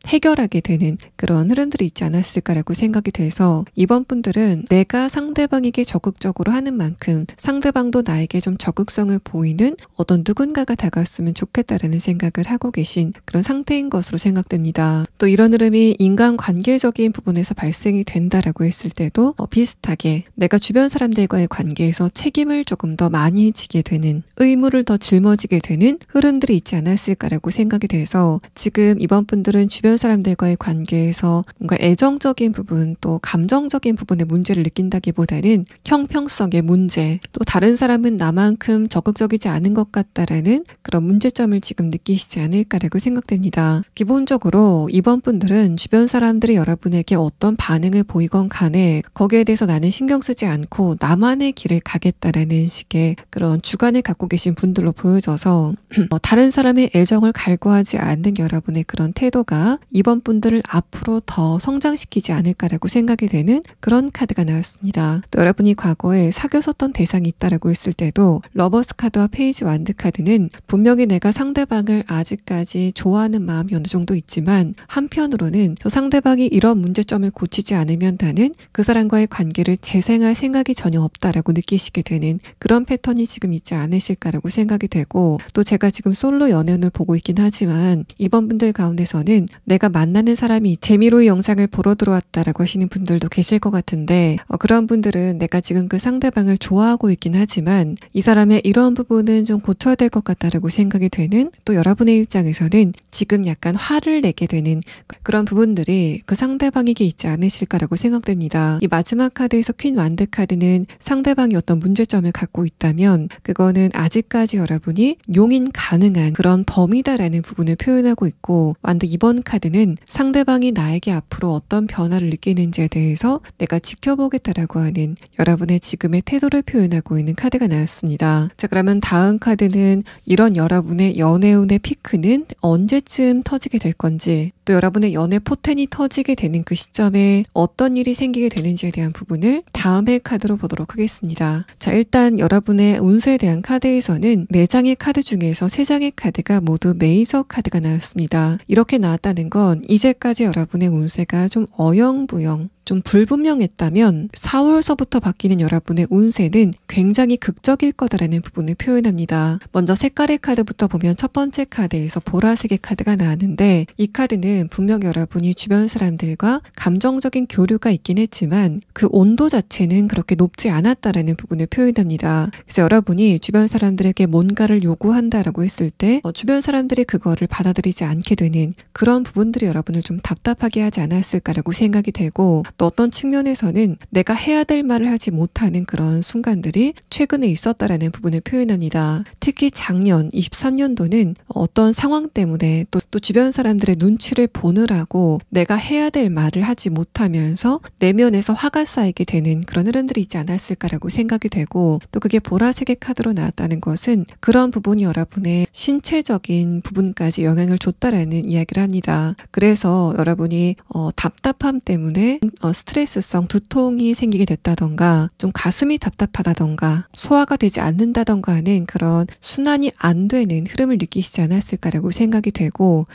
해결하게 되는 그런 흐름들이 있지 않았을까라고 생각이 돼서, 이번 분들은 내가 상대방에게 적극적으로 하는 만큼 상대방도 나에게 좀 적극성을 보이는 어떤 누군가가 다가왔으면 좋겠다라는 생각을 하고 계신 그런 상태인 것으로 생각됩니다. 또 이런 흐름이 인간관계적인 부분에서 발생이 된다라고 했을 때도 비슷하게 내가 주변 사람들과의 관계에서 책임을 조금 더 많이 지게 되는, 의무를 더 짊어지게 되는 흐름들이 있지 않았을까라고 생각이 돼서, 지금 이번 분들은 주변 사람들과의 관계에서 뭔가 애정적인 부분 또 감정적인 부분의 문제를 느낀다기보다는 형평성의 문제, 또 다른 사람은 나만큼 적극적이지 않은 것 같다라는 그런 문제점을 지금 느끼시지 않을까라고 생각됩니다. 기본적으로 이번 분들은 주변 사람들이 여러분에게 어떤 반응을 보이건 간에 거기에 대해서 나는 신경 쓰지 않고 나만의 길을 가겠다라는 식의 그런 주관을 갖고 계신 분들로 보여져서 다른 사람의 애정을 갈구하지 않는 여러분의 그런 태도가 이번 분들을 앞으로 더 성장시키지 않을까라고 생각이 되는 그런 카드가 나왔습니다. 또 여러분이 과거에 사귀었었던 대상이 있다라고 했을 때도 러버스 카드와 페이지 완드 카드는 분명히 내가 상대방을 아직까지 좋아하는 마음이 어느 정도 있지만 한편으로는 저 상대방이 이런 문제점을 고치지 않으면 나는 그 사람과의 관계를 재생할 생각이 전혀 없다라고 느끼시게 되는 그런 패턴이 지금 있지 않으실까라고 생각이 되고, 또 제가 지금 솔로 연애운을 보고 있긴 하지만 이번 분들 가운데서는 내가 만나는 사람이 재미로 이 영상을 보러 들어왔다라고 하시는 분들도 계실 것 같은데 그런 분들은 내가 지금 그 상대방을 좋아하고 있긴 하지만 이 사람의 이런 부분은 좀 고쳐야 될 것 같다라고 생각이 되는, 또 여러분의 입장에서는 지금 약간 화를 내게 되는 그런 부분들이 그 상대방에게 있지 않으실까라고 생각됩니다. 이 마지막 카드에서 퀸 완드 카드는 상대방이 어떤 문제점을 갖고 있다면 그거는 아직까지 여러분이 용인 가능한 그런 범위다라는 부분을 표현하고 있고, 완드 2번 카드는 상대방이 나에게 앞으로 어떤 변화를 느끼는지에 대해서 내가 지켜보겠다라고 하는 여러분의 지금의 태도를 표현하고 있는 카드가 나왔습니다. 자, 그러면 다음 카드는 이런 여러분의 연애운의 피크는 언제쯤 터지게 될 건지, 또 여러분의 연애 포텐이 터지게 되는 그 시점에 어떤 일이 생기게 되는지에 대한 부분을 다음의 카드로 보도록 하겠습니다. 자, 일단 여러분의 운세에 대한 카드에서는 4장의 카드 중에서 3장의 카드가 모두 메이저 카드가 나왔습니다. 이렇게 나왔다는 건 이제까지 여러분의 운세가 좀 어영부영 좀 불분명했다면 4월서부터 바뀌는 여러분의 운세는 굉장히 극적일 거다라는 부분을 표현합니다. 먼저 색깔의 카드부터 보면 첫 번째 카드에서 보라색의 카드가 나왔는데, 이 카드는 분명 여러분이 주변 사람들과 감정적인 교류가 있긴 했지만 그 온도 자체는 그렇게 높지 않았다라는 부분을 표현합니다. 그래서 여러분이 주변 사람들에게 뭔가를 요구한다라고 했을 때 주변 사람들이 그거를 받아들이지 않게 되는 그런 부분들이 여러분을 좀 답답하게 하지 않았을까라고 생각이 되고, 또 어떤 측면에서는 내가 해야 될 말을 하지 못하는 그런 순간들이 최근에 있었다라는 부분을 표현합니다. 특히 작년 23년도는 어떤 상황 때문에 또 주변 사람들의 눈치를 보느라고 내가 해야 될 말을 하지 못하면서 내면에서 화가 쌓이게 되는 그런 흐름들이 있지 않았을까라고 생각이 되고, 또 그게 보라색의 카드로 나왔다는 것은 그런 부분이 여러분의 신체적인 부분까지 영향을 줬다라는 이야기를 합니다. 그래서 여러분이 답답함 때문에 스트레스성 두통이 생기게 됐다던가 좀 가슴이 답답하다던가 소화가 되지 않는다던가 하는 그런 순환이 안 되는 흐름을 느끼시지 않았을까라고 생각이 되고,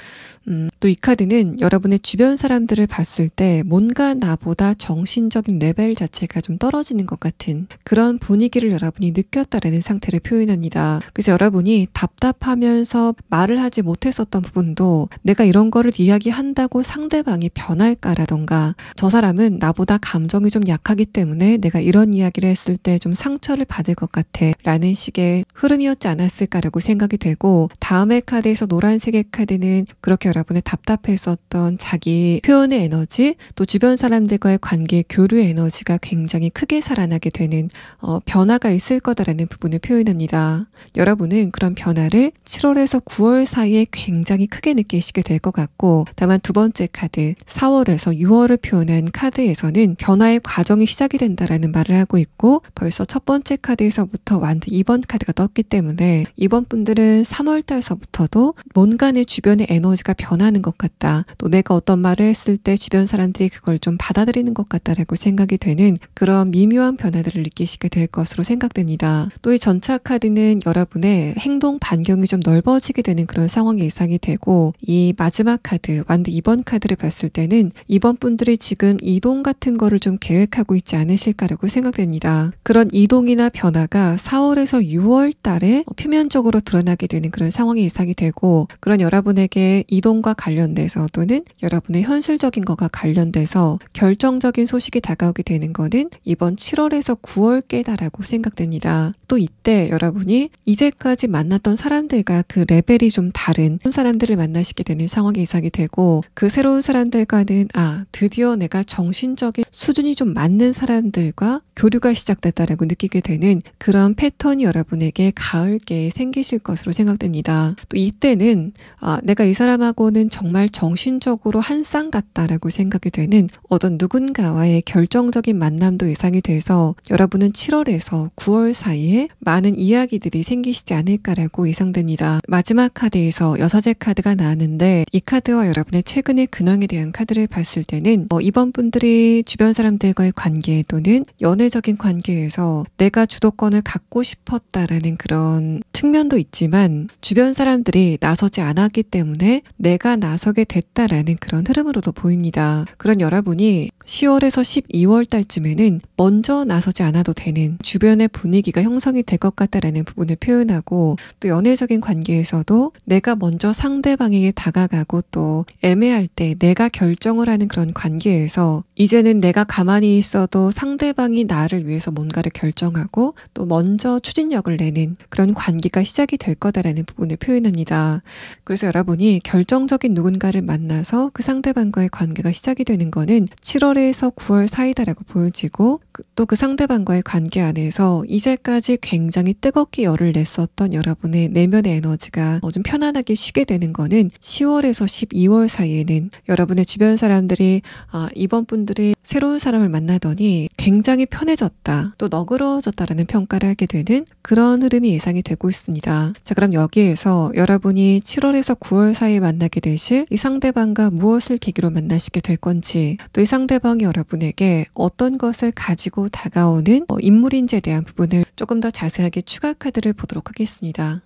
또 이 카드는 여러분의 주변 사람들을 봤을 때 뭔가 나보다 정신적인 레벨 자체가 좀 떨어지는 것 같은 그런 분위기를 여러분이 느꼈다라는 상태를 표현합니다. 그래서 여러분이 답답하면서 말을 하지 못했었던 부분도 내가 이런 거를 이야기한다고 상대방이 변할까라던가 저 사람은 나보다 감정이 좀 약하기 때문에 내가 이런 이야기를 했을 때 좀 상처를 받을 것 같아 라는 식의 흐름이었지 않았을까라고 생각이 되고, 다음의 카드에서 노란색의 카드는 그렇게 여러분의 답답했었던 자기 표현의 에너지, 또 주변 사람들과의 관계 교류의 에너지가 굉장히 크게 살아나게 되는 변화가 있을 거다라는 부분을 표현합니다. 여러분은 그런 변화를 7월에서 9월 사이에 굉장히 크게 느끼시게 될 것 같고, 다만 두 번째 카드 4월에서 6월을 표현한 카드에서는 변화의 과정이 시작이 된다라는 말을 하고 있고, 벌써 첫 번째 카드에서부터 완드 2번 카드가 떴기 때문에 이번 분들은 3월 달서부터도 뭔가 내 주변의 에너지가 변하는 것 같다, 또 내가 어떤 말을 했을 때 주변 사람들이 그걸 좀 받아들이는 것 같다라고 생각이 되는 그런 미묘한 변화들을 느끼시게 될 것으로 생각됩니다. 또 이 전차 카드는 여러분의 행동 반경이 좀 넓어지게 되는 그런 상황이 예상이 되고, 이 마지막 카드 완드 2번 카드를 봤을 때는 이번 분들이 지금 이 이동 같은 거를 좀 계획하고 있지 않으실까라고 생각됩니다. 그런 이동이나 변화가 4월에서 6월 달에 표면적으로 드러나게 되는 그런 상황이 예상이 되고, 그런 여러분에게 이동과 관련돼서 또는 여러분의 현실적인 것과 관련돼서 결정적인 소식이 다가오게 되는 거는 이번 7월에서 9월께다라고 생각됩니다. 또 이때 여러분이 이제까지 만났던 사람들과 그 레벨이 좀 다른 사람들을 만나시게 되는 상황이 예상이 되고, 그 새로운 사람들과는 드디어 내가 정신적인 수준이 좀 맞는 사람들과 교류가 시작됐다라고 느끼게 되는 그런 패턴이 여러분에게 가을께에 생기실 것으로 생각됩니다. 또 이때는 내가 이 사람하고는 정말 정신적으로 한 쌍 같다라고 생각이 되는 어떤 누군가와의 결정적인 만남도 예상이 돼서 여러분은 7월에서 9월 사이에 많은 이야기들이 생기시지 않을까라고 예상됩니다. 마지막 카드에서 여사제 카드가 나왔는데, 이 카드와 여러분의 최근의 근황에 대한 카드를 봤을 때는 이번 분들이 주변 사람들과의 관계 또는 연애적인 관계에서 내가 주도권을 갖고 싶었다라는 그런 측면도 있지만, 주변 사람들이 나서지 않았기 때문에 내가 나서게 됐다라는 그런 흐름으로도 보입니다. 그런 여러분이 10월에서 12월 달쯤에는 먼저 나서지 않아도 되는 주변의 분위기가 형성이 될 것 같다라는 부분을 표현하고, 또 연애적인 관계에서도 내가 먼저 상대방에게 다가가고 또 애매할 때 내가 결정을 하는 그런 관계에서 이제는 내가 가만히 있어도 상대방이 나를 위해서 뭔가를 결정하고 또 먼저 추진력을 내는 그런 관계가 시작이 될 거다라는 부분을 표현합니다. 그래서 여러분이 결정적인 누군가를 만나서 그 상대방과의 관계가 시작이 되는 거는 7월에서 9월 사이다라고 보여지고, 또 그 상대방과의 관계 안에서 이제까지 굉장히 뜨겁게 열을 냈었던 여러분의 내면의 에너지가 좀 편안하게 쉬게 되는 거는 10월에서 12월 사이에는 여러분의 주변 사람들이 이번 분들이 새로운 사람을 만나더니 굉장히 편해졌다, 또 너그러워졌다라는 평가를 하게 되는 그런 흐름이 예상이 되고 있습니다. 자, 그럼 여기에서 여러분이 7월에서 9월 사이에 만나게 되실 이 상대방과 무엇을 계기로 만나시게 될 건지, 또 이 상대방이 여러분에게 어떤 것을 가지고 다가오는 인물인지에 대한 부분을 조금 더 자세하게 추가 카드를 보도록 하겠습니다.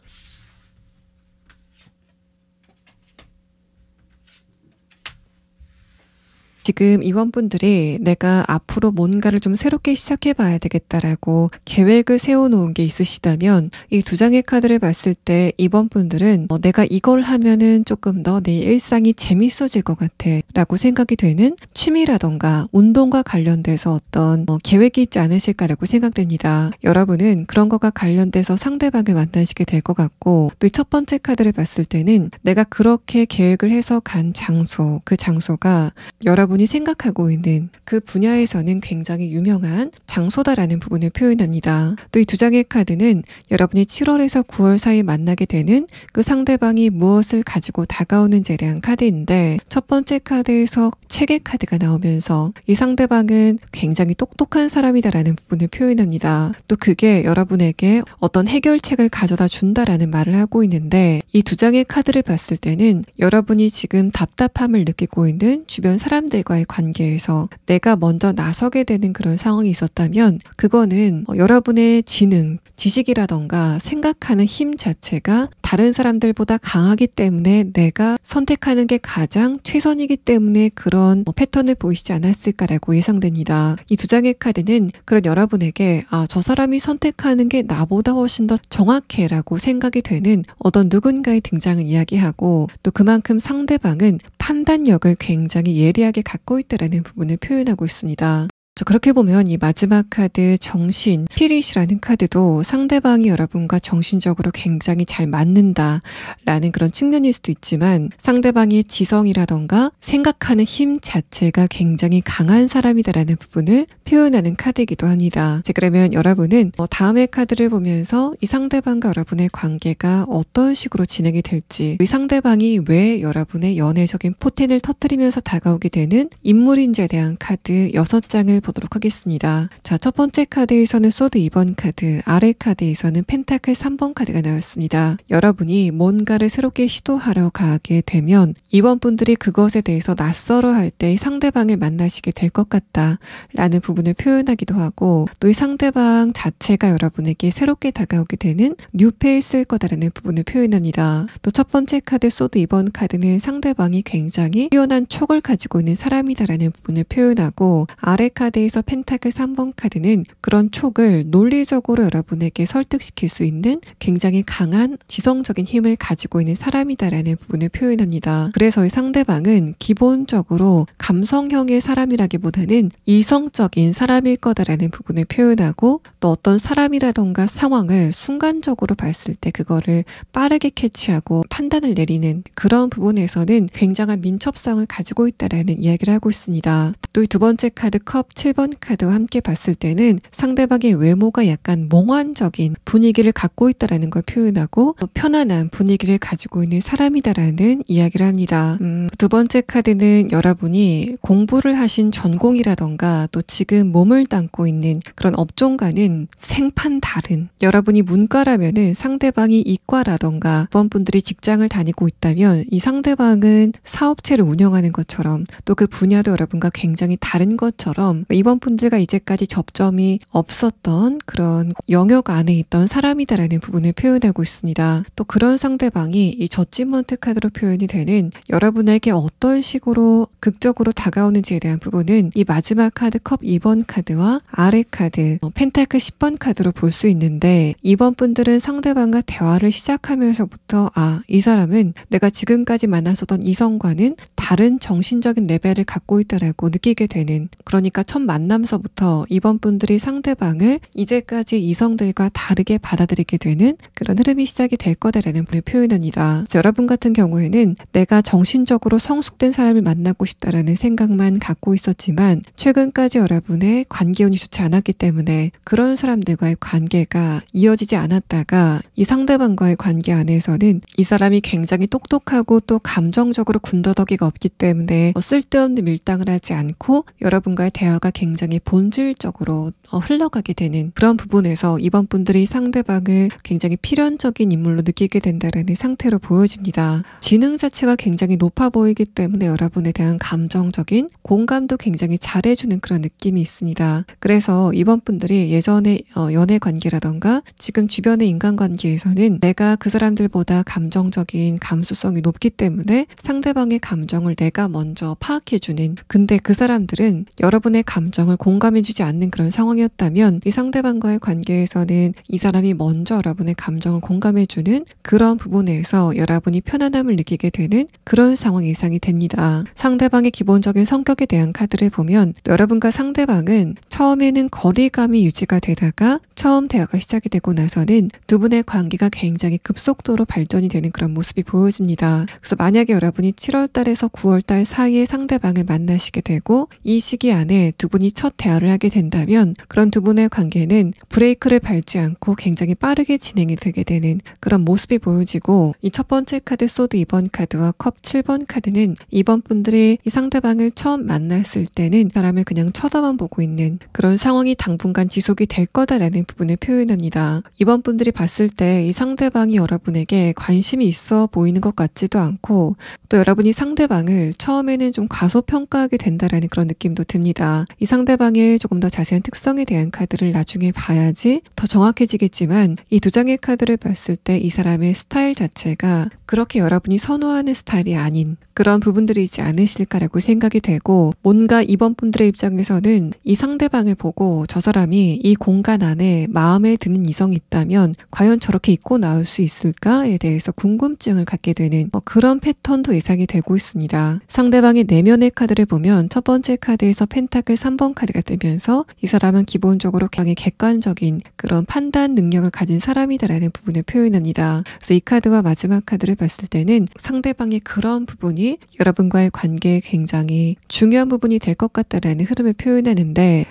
지금 이번 분들이 내가 앞으로 뭔가를 좀 새롭게 시작해봐야 되겠다라고 계획을 세워놓은 게 있으시다면, 이 두 장의 카드를 봤을 때 이번 분들은 내가 이걸 하면은 조금 더 내 일상이 재밌어질 것 같아 라고 생각이 되는 취미라던가 운동과 관련돼서 어떤 계획이 있지 않으실까라고 생각됩니다. 여러분은 그런 것과 관련돼서 상대방을 만나시게 될 것 같고, 또 첫 번째 카드를 봤을 때는 내가 그렇게 계획을 해서 간 장소, 그 장소가 여러분이 생각하고 있는 그 분야에서는 굉장히 유명한 장소다라는 부분을 표현합니다. 또 이 두 장의 카드는 여러분이 7월에서 9월 사이에 만나게 되는 그 상대방이 무엇을 가지고 다가오는지에 대한 카드인데, 첫 번째 카드에서 체계 카드가 나오면서 이 상대방은 굉장히 똑똑한 사람이다라는 부분을 표현합니다. 또 그게 여러분에게 어떤 해결책을 가져다 준다라는 말을 하고 있는데, 이 두 장의 카드를 봤을 때는 여러분이 지금 답답함을 느끼고 있는 주변 사람들과의 관계에서 내가 먼저 나서게 되는 그런 상황이 있었다면, 그거는 여러분의 지능, 지식이라던가 생각하는 힘 자체가 다른 사람들보다 강하기 때문에 내가 선택하는 게 가장 최선이기 때문에 그런 패턴을 보이시지 않았을까라고 예상됩니다. 이 두 장의 카드는 그런 여러분에게 저 사람이 선택하는 게 나보다 훨씬 더 정확해 라고 생각이 되는 어떤 누군가의 등장을 이야기하고, 또 그만큼 상대방은 판단력을 굉장히 예리하게 갖고 있다라는 부분을 표현하고 있습니다. 그렇게 보면 이 마지막 카드 정신, 피릿이라는 카드도 상대방이 여러분과 정신적으로 굉장히 잘 맞는다라는 그런 측면일 수도 있지만, 상대방의 지성이라던가 생각하는 힘 자체가 굉장히 강한 사람이다라는 부분을 표현하는 카드이기도 합니다. 그러면 여러분은 다음의 카드를 보면서 이 상대방과 여러분의 관계가 어떤 식으로 진행이 될지, 이 상대방이 왜 여러분의 연애적인 포텐을 터뜨리면서 다가오게 되는 인물인지에 대한 카드 6장을 보도록 하겠습니다. 자, 첫 번째 카드에서는 소드 2번 카드, 아래 카드에서는 펜타클 3번 카드가 나왔습니다. 여러분이 뭔가를 새롭게 시도하러 가게 되면 이번 분들이 그것에 대해서 낯설어 할 때 상대방을 만나시게 될 것 같다 라는 부분을 표현하기도 하고, 또 이 상대방 자체가 여러분에게 새롭게 다가오게 되는 뉴페이스일 거다라는 부분을 표현합니다. 또 첫 번째 카드 소드 2번 카드는 상대방이 굉장히 뛰어난 촉을 가지고 있는 사람이다라는 부분을 표현하고, 아래 카드에서 펜타클 3번 카드는 그런 촉을 논리적으로 여러분에게 설득시킬 수 있는 굉장히 강한 지성적인 힘을 가지고 있는 사람이다라는 부분을 표현합니다. 그래서 이 상대방은 기본적으로 감성형의 사람이라기보다는 이성적인 사람일 거다라는 부분을 표현하고, 또 어떤 사람이라던가 상황을 순간적으로 봤을 때 그거를 빠르게 캐치하고 판단을 내리는 그런 부분에서는 굉장한 민첩성을 가지고 있다라는 이야기를 하고 있습니다. 또 이 두 번째 카드 컵 7번 카드와 함께 봤을 때는 상대방의 외모가 약간 몽환적인 분위기를 갖고 있다라는 걸 표현하고, 또 편안한 분위기를 가지고 있는 사람이다라는 이야기를 합니다. 두 번째 카드는 여러분이 공부를 하신 전공이라던가 또 지금 몸을 담고 있는 그런 업종과는 생판 다른, 여러분이 문과라면은 상대방이 이과라던가 이번 분들이 직장을 다니고 있다면 이 상대방은 사업체를 운영하는 것처럼, 또 그 분야도 여러분과 굉장히 다른 것처럼 이번 분들과 이제까지 접점이 없었던 그런 영역 안에 있던 사람이다라는 부분을 표현하고 있습니다. 또 그런 상대방이 이 저지먼트 카드로 표현이 되는 여러분에게 어떤 식으로 극적으로 다가오는지에 대한 부분은 이 마지막 카드 컵 2번 카드와 아래 카드 펜타클 10번 카드로 볼 수 있는데, 이번 분들은 상대방과 대화를 시작하면서부터 이 사람은 내가 지금까지 만났었던 이성과는 다른 정신적인 레벨을 갖고 있다라고 느끼게 되는, 그러니까 첫 만남서부터 이번 분들이 상대방을 이제까지 이성들과 다르게 받아들이게 되는 그런 흐름이 시작이 될 거다라는 분을 표현합니다. 여러분 같은 경우에는 내가 정신적으로 성숙된 사람을 만나고 싶다라는 생각만 갖고 있었지만 최근까지 여러분의 관계운이 좋지 않았기 때문에 그런 사람들과의 관계가 이어지지 않았다가 이 상대방과의 관계 안에서는 이 사람이 굉장히 똑똑하고 또 감정적으로 군더더기가 없기 때문에 쓸데없는 밀당을 하지 않고 여러분과의 대화가 굉장히 본질적으로 흘러가게 되는 그런 부분에서 이번 분들이 상대방을 굉장히 필연적인 인물로 느끼게 된다는 상태로 보여집니다. 지능 자체가 굉장히 높아 보이기 때문에 여러분에 대한 감정적인 공감도 굉장히 잘해주는 그런 느낌이 있습니다. 그래서 이번 분들이 예전에 연애 관계라던가 지금 주변의 인간관계에서는 내가 그 사람들보다 감정적인 감수성이 높기 때문에 상대방의 감정을 내가 먼저 파악해주는, 근데 그 사람들은 여러분의 감정을 공감해주지 않는 그런 상황이었다면 이 상대방과의 관계에서는 이 사람이 먼저 여러분의 감정을 공감해주는 그런 부분에서 여러분이 편안함을 느끼게 되는 그런 상황이 예상이 됩니다. 상대방의 기본적인 성격에 대한 카드를 보면 여러분과 상대방은 처음에는 거리감이 유지가 되다가 처음 대화가 시작이 되고 나서는 두 분의 관계가 굉장히 급속도로 발전이 되는 그런 모습이 보여집니다. 그래서 만약에 여러분이 7월 달에서 9월 달 사이에 상대방을 만나시게 되고 이 시기 안에 두 분이 첫 대화를 하게 된다면 그런 두 분의 관계는 브레이크를 밟지 않고 굉장히 빠르게 진행이 되게 되는 그런 모습이 보여지고, 이 첫 번째 카드 소드 2번 카드와 컵 7번 카드는 이번 분들이 이 상대방을 처음 만났을 때는 사람을 그냥 쳐다만 보고 있는 그런 상황이 당분간 지속이 될 거다라는 부분을 표현합니다. 이번 분들이 봤을 때 이 상대방이 여러분에게 관심이 있어 보이는 것 같지도 않고, 또 여러분이 상대방을 처음에는 좀 과소평가하게 된다라는 그런 느낌도 듭니다. 이 상대방의 조금 더 자세한 특성에 대한 카드를 나중에 봐야지 더 정확해지겠지만, 이 두 장의 카드를 봤을 때 이 사람의 스타일 자체가 그렇게 여러분이 선호하는 스타일이 아닌 그런 부분들이지 않으실까라고 생각이 되고, 뭔가 이번 분들의 입장에서는 이 상대방을 보고 저 사람이 이 공간 안에 마음에 드는 이성이 있다면 과연 저렇게 입고 나올 수 있을까에 대해서 궁금증을 갖게 되는 그런 패턴도 예상이 되고 있습니다. 상대방의 내면의 카드를 보면 첫 번째 카드에서 펜타클 3번 카드가 뜨면서 이 사람은 기본적으로 굉장히 객관적인 그런 판단 능력을 가진 사람이다라는 부분을 표현합니다. 그래서 이 카드와 마지막 카드를 봤을 때는 상대방의 그런 부분이 여러분과의 관계에 굉장히 중요한 부분이 될 것 같다라는 흐름을 표현하는데,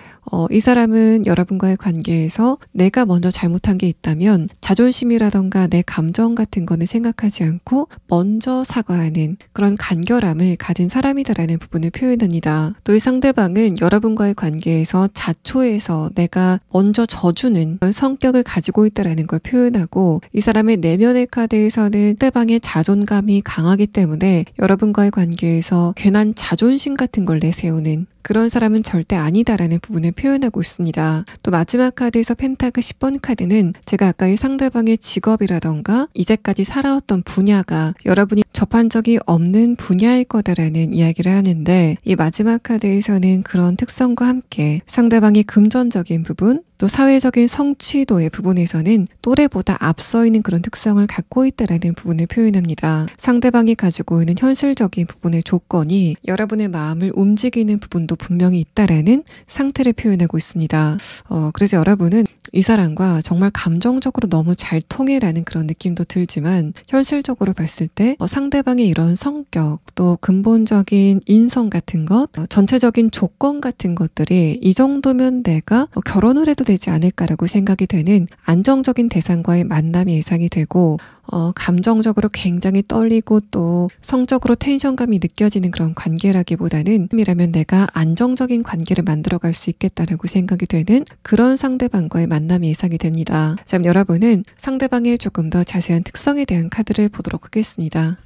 이 사람은 여러분과의 관계에서 내가 먼저 잘못한 게 있다면 자존심이라던가 내 감정 같은 거는 생각하지 않고 먼저 사과하는 그런 간결함을 가진 사람이다라는 부분을 표현합니다. 또 이 상대방은 여러분과의 관계에서 자초해서 내가 먼저 져주는 그런 성격을 가지고 있다라는 걸 표현하고, 이 사람의 내면의 카드에서는 상대방의 자존감이 강하기 때문에 여러분과의 관계에서 괜한 자존심 같은 걸 내세우는 그런 사람은 절대 아니다라는 부분을 표현하고 있습니다. 또 마지막 카드에서 펜타클 10번 카드는 제가 아까 이 상대방의 직업이라던가 이제까지 살아왔던 분야가 여러분이 접한 적이 없는 분야일 거다라는 이야기를 하는데, 이 마지막 카드에서는 그런 특성과 함께 상대방이 금전적인 부분, 또 사회적인 성취도의 부분에서는 또래보다 앞서 있는 그런 특성을 갖고 있다라는 부분을 표현합니다. 상대방이 가지고 있는 현실적인 부분의 조건이 여러분의 마음을 움직이는 부분도 분명히 있다라는 상태를 표현하고 있습니다. 그래서 여러분은 이 사람과 정말 감정적으로 너무 잘 통해라는 그런 느낌도 들지만, 현실적으로 봤을 때 상대방의 이런 성격, 또 근본적인 인성 같은 것, 전체적인 조건 같은 것들이 이 정도면 내가 결혼을 해도 되지 않을까라고 생각이 되는 안정적인 대상과의 만남이 예상이 되고, 감정적으로 굉장히 떨리고 또 성적으로 텐션감이 느껴지는 그런 관계라기보다는 이라면 내가 안정적인 관계를 만들어갈 수 있겠다라고 생각이 되는 그런 상대방과의 만남이 예상이 됩니다. 자, 그럼 여러분은 상대방의 조금 더 자세한 특성에 대한 카드를 보도록 하겠습니다.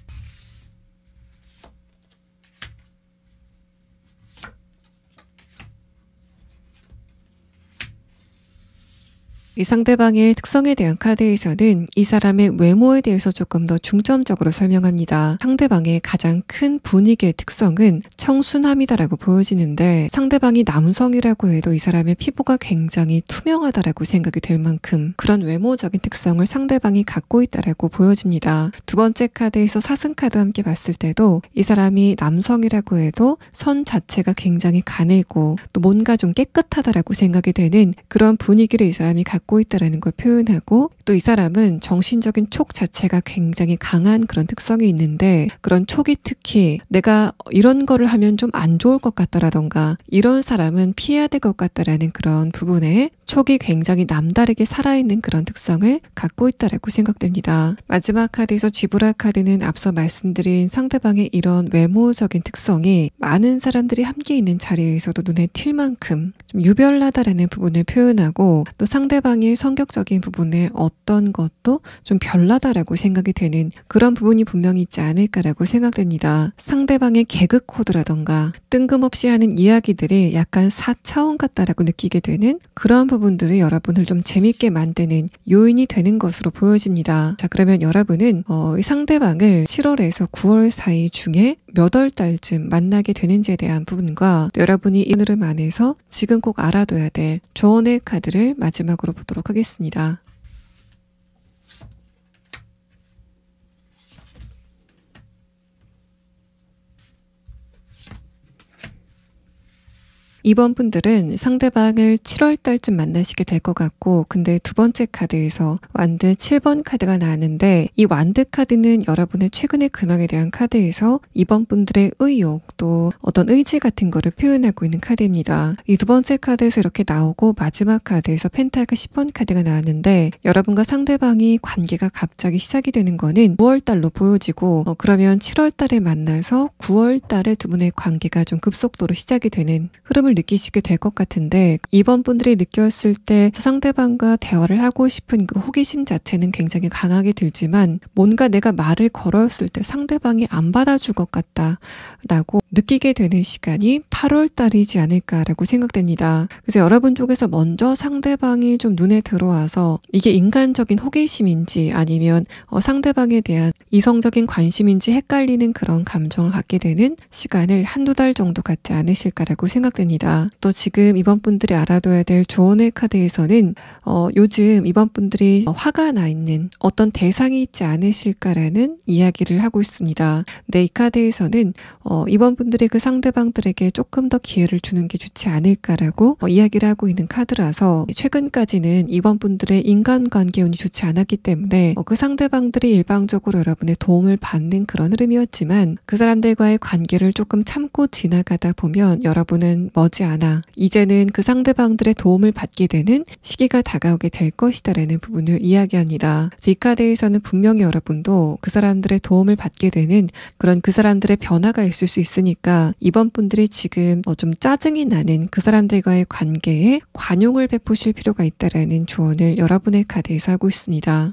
이 상대방의 특성에 대한 카드에서는 이 사람의 외모에 대해서 조금 더 중점적으로 설명합니다. 상대방의 가장 큰 분위기의 특성은 청순함이다라고 보여지는데, 상대방이 남성이라고 해도 이 사람의 피부가 굉장히 투명하다라고 생각이 될 만큼 그런 외모적인 특성을 상대방이 갖고 있다라고 보여집니다. 두 번째 카드에서 사슴 카드 함께 봤을 때도 이 사람이 남성이라고 해도 선 자체가 굉장히 가늘고 또 뭔가 좀 깨끗하다라고 생각이 되는 그런 분위기를 이 사람이 갖고 있다라는 걸 표현하고, 또 이 사람은 정신적인 촉 자체가 굉장히 강한 그런 특성이 있는데, 그런 촉이 특히 내가 이런 거를 하면 좀 안 좋을 것 같다라던가 이런 사람은 피해야 될 것 같다라는 그런 부분에 촉이 굉장히 남다르게 살아있는 그런 특성을 갖고 있다라고 생각됩니다. 마지막 카드에서 지브라 카드는 앞서 말씀드린 상대방의 이런 외모적인 특성이 많은 사람들이 함께 있는 자리에서도 눈에 띌 만큼 좀 유별나다라는 부분을 표현하고, 또 상대방의 성격적인 부분에 어떤 것도 좀 별나다라고 생각이 되는 그런 부분이 분명히 있지 않을까라고 생각됩니다. 상대방의 개그 코드라던가 뜬금없이 하는 이야기들이 약간 4차원 같다라고 느끼게 되는 그런 부분들이 여러분을 좀 재밌게 만드는 요인이 되는 것으로 보여집니다. 자, 그러면 여러분은 이 상대방을 7월에서 9월 사이 중에 몇 월 달쯤 만나게 되는지에 대한 부분과 여러분이 이 흐름 안에서 지금 꼭 알아둬야 될 조언의 카드를 마지막으로 보도록 하겠습니다. 이번 분들은 상대방을 7월 달쯤 만나시게 될 것 같고, 근데 두 번째 카드에서 완드 7번 카드가 나왔는데, 이 완드 카드는 여러분의 최근의 근황에 대한 카드에서 이번 분들의 의욕 또 어떤 의지 같은 거를 표현하고 있는 카드입니다. 이 두 번째 카드에서 이렇게 나오고 마지막 카드에서 펜타클 10번 카드가 나왔는데, 여러분과 상대방이 관계가 갑자기 시작이 되는 거는 9월 달로 보여지고, 그러면 7월 달에 만나서 9월 달에 두 분의 관계가 좀 급속도로 시작이 되는 흐름을 느끼시게 될 것 같은데, 이번 분들이 느꼈을 때 상대방과 대화를 하고 싶은 그 호기심 자체는 굉장히 강하게 들지만, 뭔가 내가 말을 걸었을 때 상대방이 안 받아줄 것 같다라고 느끼게 되는 시간이 8월 달이지 않을까라고 생각됩니다. 그래서 여러분 쪽에서 먼저 상대방이 좀 눈에 들어와서 이게 인간적인 호기심인지 아니면 상대방에 대한 이성적인 관심인지 헷갈리는 그런 감정을 갖게 되는 시간을 한두 달 정도 갖지 않으실까라고 생각됩니다. 또 지금 이번 분들이 알아둬야 될 조언의 카드에서는 요즘 이번 분들이 화가 나 있는 어떤 대상이 있지 않으실까라는 이야기를 하고 있습니다. 근데 이 카드에서는 이번 여러분들이 그 상대방들에게 조금 더 기회를 주는 게 좋지 않을까라고 이야기를 하고 있는 카드라서 최근까지는 이번 분들의 인간관계 운이 좋지 않았기 때문에 그 상대방들이 일방적으로 여러분의 도움을 받는 그런 흐름이었지만 그 사람들과의 관계를 조금 참고 지나가다 보면 여러분은 머지않아 이제는 그 상대방들의 도움을 받게 되는 시기가 다가오게 될 것이다라는 부분을 이야기합니다. 이 카드에서는 분명히 여러분도 그 사람들의 도움을 받게 되는 그런 그 사람들의 변화가 있을 수 있으니까 이번 분들이 지금 좀 짜증이 나는 그 사람들과의 관계에 관용을 베푸실 필요가 있다라는 조언을 여러분의 카드에서 하고 있습니다.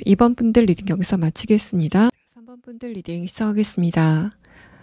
이번 분들 리딩 여기서 마치겠습니다. 3번 분들 리딩 시작하겠습니다.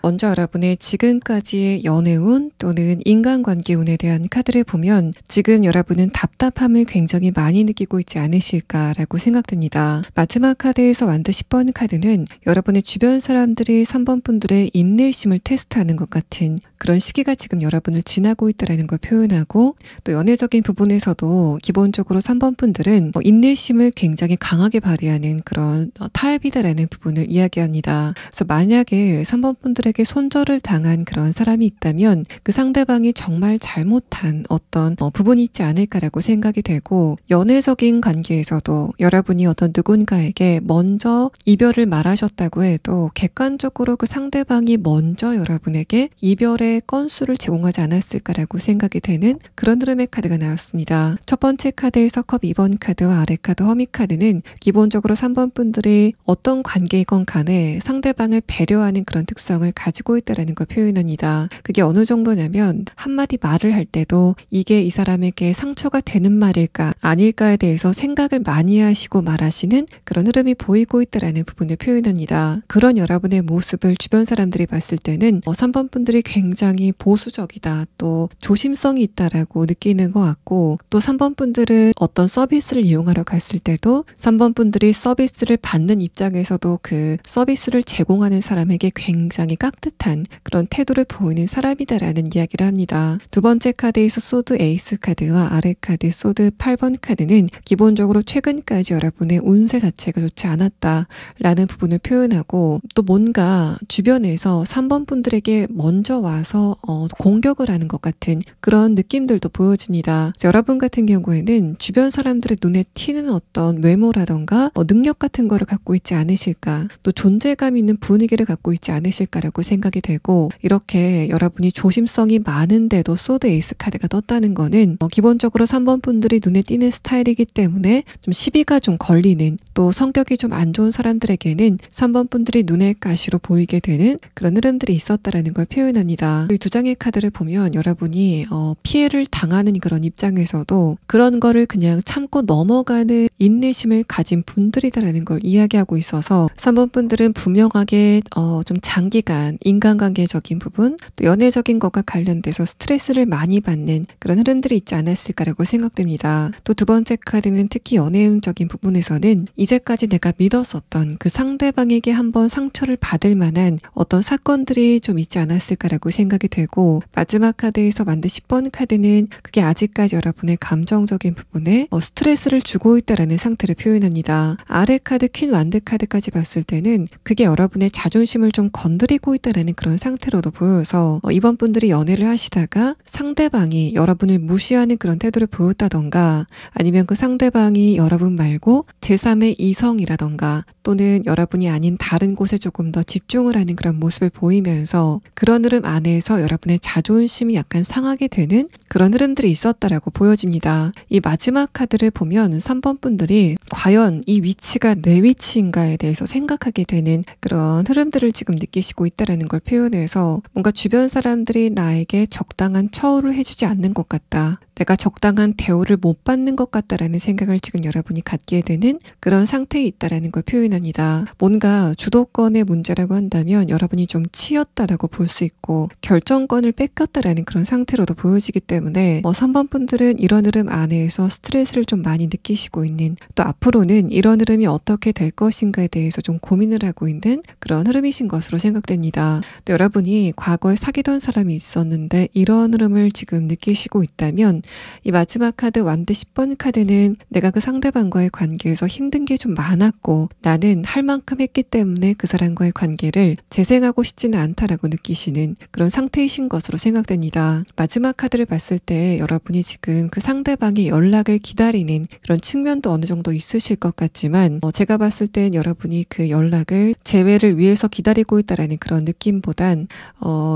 먼저 여러분의 지금까지의 연애운 또는 인간관계운에 대한 카드를 보면 지금 여러분은 답답함을 굉장히 많이 느끼고 있지 않으실까라고 생각됩니다. 마지막 카드에서 완드 10번 카드는 여러분의 주변 사람들이 3번 분들의 인내심을 테스트하는 것 같은 그런 시기가 지금 여러분을 지나고 있다는 걸 표현하고 또 연애적인 부분에서도 기본적으로 3번 분들은 인내심을 굉장히 강하게 발휘하는 그런 타입이다라는 부분을 이야기합니다. 그래서 만약에 3번 분들에게 손절을 당한 그런 사람이 있다면 그 상대방이 정말 잘못한 어떤 부분이 있지 않을까라고 생각이 되고 연애적인 관계에서도 여러분이 어떤 누군가에게 먼저 이별을 말하셨다고 해도 객관적으로 그 상대방이 먼저 여러분에게 이별의 건수를 제공하지 않았을까라고 생각이 되는 그런 흐름의 카드가 나왔습니다. 첫 번째 카드에서 컵 2번 카드와 아래 카드 허미 카드는 기본적으로 3번 분들이 어떤 관계이건 간에 상대방을 배려하는 그런 특성을 가지고 있다는 걸 표현합니다. 그게 어느 정도냐면 한마디 말을 할 때도 이게 이 사람에게 상처가 되는 말일까 아닐까에 대해서 생각을 많이 하시고 말하시는 그런 흐름이 보이고 있다는 부분을 표현합니다. 그런 여러분의 모습을 주변 사람들이 봤을 때는 3번 분들이 굉장히 보수적이다 또 조심성이 있다라고 느끼는 것 같고 또 3번 분들은 어떤 서비스를 이용하러 갔을 때도 3번 분들이 서비스를 받는 입장에서도 그 서비스를 제공하는 사람에게 굉장히 깍듯한 그런 태도를 보이는 사람이다라는 이야기를 합니다. 두 번째 카드에서 소드 에이스 카드와 아래 카드 소드 8번 카드는 기본적으로 최근까지 여러분의 운세 자체가 좋지 않았다라는 부분을 표현하고 또 뭔가 주변에서 3번 분들에게 먼저 와서 공격을 하는 것 같은 그런 느낌들도 보여집니다. 여러분 같은 경우에는 주변 사람들의 눈에 튀는 어떤 외모라던가 능력 같은 거를 갖고 있지 않으실까 또 존재감 있는 분위기를 갖고 있지 않으실까라고 생각이 되고 이렇게 여러분이 조심성이 많은데도 소드 에이스 카드가 떴다는 거는 기본적으로 3번 분들이 눈에 띄는 스타일이기 때문에 좀 시비가 좀 걸리는 또 성격이 좀 안 좋은 사람들에게는 3번 분들이 눈의 가시로 보이게 되는 그런 흐름들이 있었다라는 걸 표현합니다. 이 두 장의 카드를 보면 여러분이 피해를 당하는 그런 입장에서도 그런 거를 그냥 참고 넘어가는 인내심을 가진 분들이다라는 걸 이야기하고 있어서 3번 분들은 분명하게 좀 장기간 인간관계적인 부분 또 연애적인 것과 관련돼서 스트레스를 많이 받는 그런 흐름들이 있지 않았을까라고 생각됩니다. 또 두 번째 카드는 특히 연애운적인 부분에서는 이제까지 내가 믿었었던 그 상대방에게 한번 상처를 받을 만한 어떤 사건들이 좀 있지 않았을까라고 생각이 되고 마지막 카드에서 만든 10번 카드는 그게 아직까지 여러분의 감정적인 부분에 스트레스를 주고 있다라는 상태를 표현합니다. 아래 카드 퀸 완드 카드까지 봤을 때는 그게 여러분의 자존심을 좀 건드리고 있다라는 그런 상태로도 보여서 이번 분들이 연애를 하시다가 상대방이 여러분을 무시하는 그런 태도를 보였다던가 아니면 그 상대방이 여러분 말고 제3의 이성이라던가 또는 여러분이 아닌 다른 곳에 조금 더 집중을 하는 그런 모습을 보이면서 그런 흐름 안에서 여러분의 자존심이 약간 상하게 되는 그런 흐름들이 있었다라고 보여집니다. 이 마지막 카드를 보면 3번 분들이 과연 이 위치가 내 위치인가에 대해서 생각하게 되는 그런 흐름들을 지금 느끼시고 있다라는 걸 표현해서 뭔가 주변 사람들이 나에게 적당한 처우를 해주지 않는 것 같다. 내가 적당한 대우를 못 받는 것 같다라는 생각을 지금 여러분이 갖게 되는 그런 상태에 있다라는 걸 표현합니다. 뭔가 주도권의 문제라고 한다면 여러분이 좀 치였다라고 볼 수 있고 결정권을 뺏겼다라는 그런 상태로도 보여지기 때문에 3번 분들은 이런 흐름 안에서 스트레스를 좀 많이 느끼시고 있는 또 앞으로는 이런 흐름이 어떻게 될 것인가에 대해서 좀 고민을 하고 있는 그런 흐름이신 것으로 생각됩니다. 또 여러분이 과거에 사귀던 사람이 있었는데 이런 흐름을 지금 느끼시고 있다면 있다면 이 마지막 카드 완드 10번 카드는 내가 그 상대방과의 관계에서 힘든 게 좀 많았고 나는 할 만큼 했기 때문에 그 사람과의 관계를 재생하고 싶지는 않다라고 느끼시는 그런 상태이신 것으로 생각됩니다. 마지막 카드를 봤을 때 여러분이 지금 그 상대방의 연락을 기다리는 그런 측면도 어느 정도 있으실 것 같지만 제가 봤을 땐 여러분이 그 연락을 재회를 위해서 기다리고 있다라는 그런 느낌보단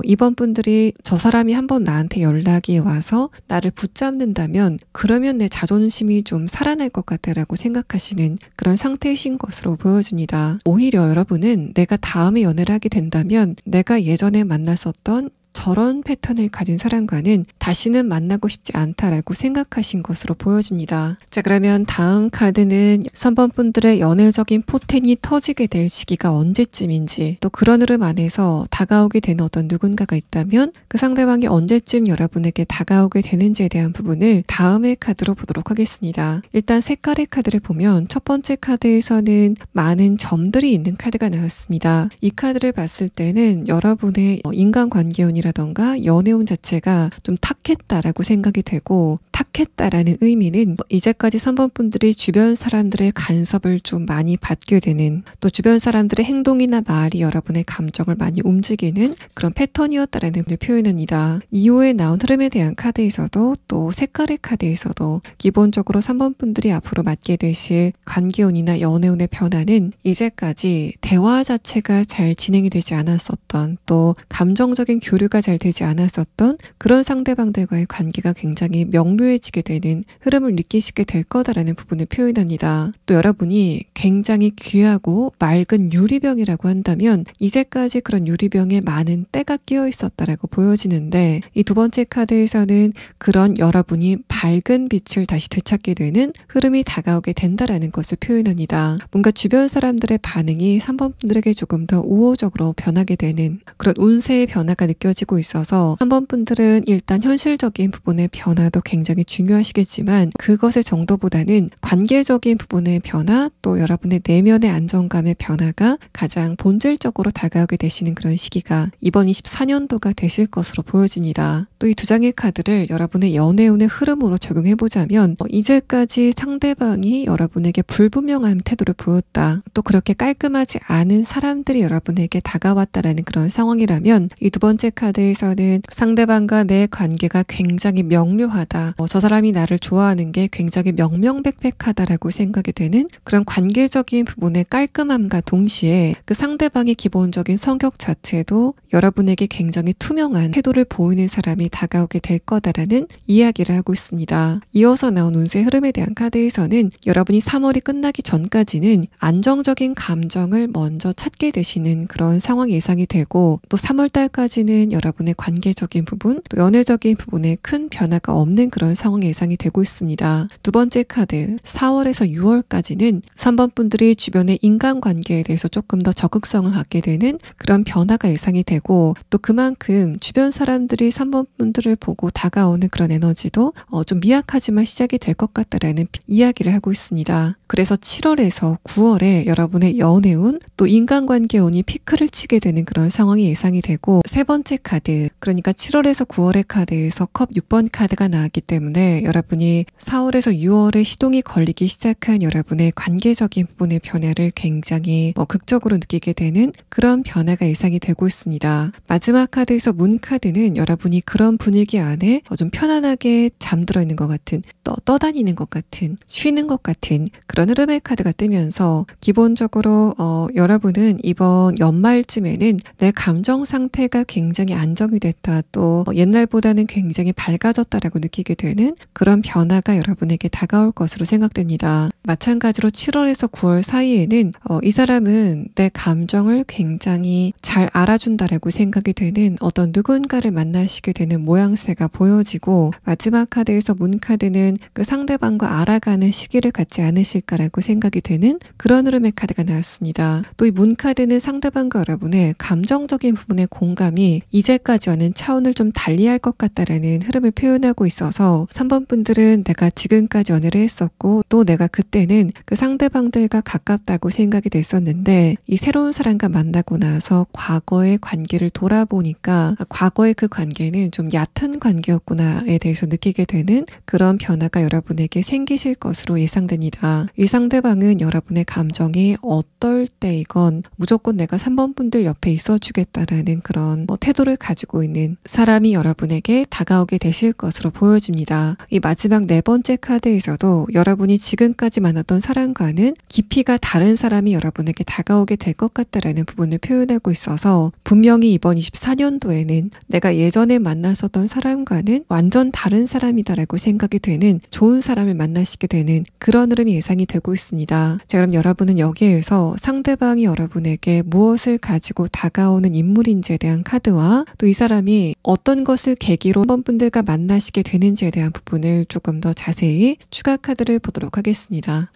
이번 분들이 저 사람이 한번 나한테 연락이 와서 나를 붙잡는다면 그러면 내 자존심이 좀 살아날 것 같다라고 생각하시는 그런 상태이신 것으로 보여집니다. 오히려 여러분은 내가 다음에 연애를 하게 된다면 내가 예전에 만났었던 저런 패턴을 가진 사람과는 다시는 만나고 싶지 않다라고 생각하신 것으로 보여집니다. 자, 그러면 다음 카드는 3번 분들의 연애적인 포텐이 터지게 될 시기가 언제쯤인지, 또 그런 흐름 안에서 다가오게 되는 어떤 누군가가 있다면 그 상대방이 언제쯤 여러분에게 다가오게 되는지에 대한 부분을 다음의 카드로 보도록 하겠습니다. 일단 색깔의 카드를 보면 첫 번째 카드에서는 많은 점들이 있는 카드가 나왔습니다. 이 카드를 봤을 때는 여러분의 인간관계운이 라던가 연애운 자체가 좀 탁했다라고 생각이 되고, 탁했다라는 의미는 이제까지 3번 분들이 주변 사람들의 간섭을 좀 많이 받게 되는, 또 주변 사람들의 행동이나 말이 여러분의 감정을 많이 움직이는 그런 패턴이었다라는 표현입니다. 이후에 나온 흐름에 대한 카드에서도 또 색깔의 카드에서도 기본적으로 3번 분들이 앞으로 맞게 되실 관계운이나 연애운의 변화는 이제까지 대화 자체가 잘 진행이 되지 않았었던, 또 감정적인 교류가 잘 되지 않았었던 그런 상대방들과의 관계가 굉장히 명료해지게 되는 흐름을 느끼시게 될 거다라는 부분을 표현합니다. 또 여러분이 굉장히 귀하고 맑은 유리병이라고 한다면 이제까지 그런 유리병에 많은 때가 끼어 있었다라고 보여지는데, 이 두 번째 카드에서는 그런 여러분이 밝은 빛을 다시 되찾게 되는 흐름이 다가오게 된다라는 것을 표현합니다. 뭔가 주변 사람들의 반응이 3번 분들에게 조금 더 우호적으로 변하게 되는 그런 운세의 변화가 느껴지고 있어서 3번 분들은 일단 현실적인 부분의 변화도 굉장히 중요하시겠지만 그것의 정도보다는 관계적인 부분의 변화, 또 여러분의 내면의 안정감의 변화가 가장 본질적으로 다가오게 되시는 그런 시기가 이번 24년도가 되실 것으로 보여집니다. 또 이 두 장의 카드를 여러분의 연애운의 흐름으로 적용해보자면 이제까지 상대방이 여러분에게 불분명한 태도를 보였다, 또 그렇게 깔끔하지 않은 사람들이 여러분에게 다가왔다라는 그런 상황이라면 이 두 번째 카드에서는 상대방과 내 관계가 굉장히 명료하다, 저 사람이 나를 좋아하는 게 굉장히 명명백백하다라고 생각이 되는 그런 관계적인 부분의 깔끔함과 동시에 그 상대방의 기본적인 성격 자체도 여러분에게 굉장히 투명한 태도를 보이는 사람이 다가오게 될 거다라는 이야기를 하고 있습니다. 이어서 나온 운세 흐름에 대한 카드에서는 여러분이 3월이 끝나기 전까지는 안정적인 감정을 먼저 찾게 되시는 그런 상황이 예상이 되고, 또 3월달까지는 여러분의 관계적인 부분, 또 연애적인 부분에 큰 변화가 없는 그런 상황이 예상이 되고 있습니다. 두 번째 카드 4월에서 6월까지는 3번 분들이 주변의 인간관계에 대해서 조금 더 적극성을 갖게 되는 그런 변화가 예상이 되고, 또 그만큼 주변 사람들이 3번 분들을 보고 다가오는 그런 에너지도 좀 미약하지만 시작이 될 것 같다라는 이야기를 하고 있습니다. 그래서 7월에서 9월에 여러분의 연애운, 또 인간관계운이 피크를 치게 되는 그런 상황이 예상이 되고, 세 번째 카드, 그러니까 7월에서 9월의 카드에서 컵 6번 카드가 나왔기 때문에 여러분이 4월에서 6월에 시동이 걸리기 시작한 여러분의 관계적인 부분의 변화를 굉장히 극적으로 느끼게 되는 그런 변화가 예상이 되고 있습니다. 마지막 카드에서 문 카드는 여러분이 그런 분위기 안에 좀 편안하게 잠들어 있는 것 같은, 떠다니는 것 같은, 쉬는 것 같은 그런 흐름의 카드가 뜨면서 기본적으로 여러분은 이번 연말쯤에는 내 감정 상태가 굉장히 안정이 됐다, 또 옛날보다는 굉장히 밝아졌다라고 느끼게 되는 그런 변화가 여러분에게 다가올 것으로 생각됩니다. 마찬가지로 7월에서 9월 사이에는 이 사람은 내 감정을 굉장히 잘 알아준다라고 생각이 되는 어떤 누군가를 만나시게 되는 모양새가 보여지고, 마지막 카드에서 문 카드는 그 상대방과 알아가는 시기를 갖지 않으실까라고 생각이 되는 그런 흐름의 카드가 나왔습니다. 또 이 문 카드는 상대방과 여러분의 감정적인 부분의 공감이 이제까지와는 차원을 좀 달리할 것 같다라는 흐름을 표현하고 있어서 3번 분들은 내가 지금까지 연애를 했었고 또 내가 그때는 그 상대방들과 가깝다고 생각이 됐었는데 이 새로운 사람과 만나고 나서 과거의 관계를 돌아보니까 과거의 그 관계는 좀 얕은 관계였구나에 대해서 느끼게 되는 그런 변화가 여러분에게 생기실 것으로 예상됩니다. 이 상대방은 여러분의 감정이 어떨 때이건 무조건 내가 3번 분들 옆에 있어주겠다라는 그런 태도를 가지고 있는 사람이 여러분에게 다가오게 되실 것으로 보여집니다. 이 마지막 네 번째 카드에서도 여러분이 지금까지 만났던 사람과는 깊이가 다른 사람이 여러분에게 다가오게 될 것 같다라는 부분을 표현하고 있어서 분명히 이번 24년도에는 내가 예전에 만났었던 사람과는 완전 다른 사람이다라고 생각이 되는 좋은 사람을 만나시게 되는 그런 흐름이 예상이 되고 있습니다. 자, 그럼 여러분은 여기에서 상대방이 여러분에게 무엇을 가지고 다가오는 인물인지에 대한 카드와 또 이 사람이 어떤 것을 계기로 3번 분들과 만나시게 되는지에 대한 부분을 조금 더 자세히 추가 카드를 보도록 하겠습니다.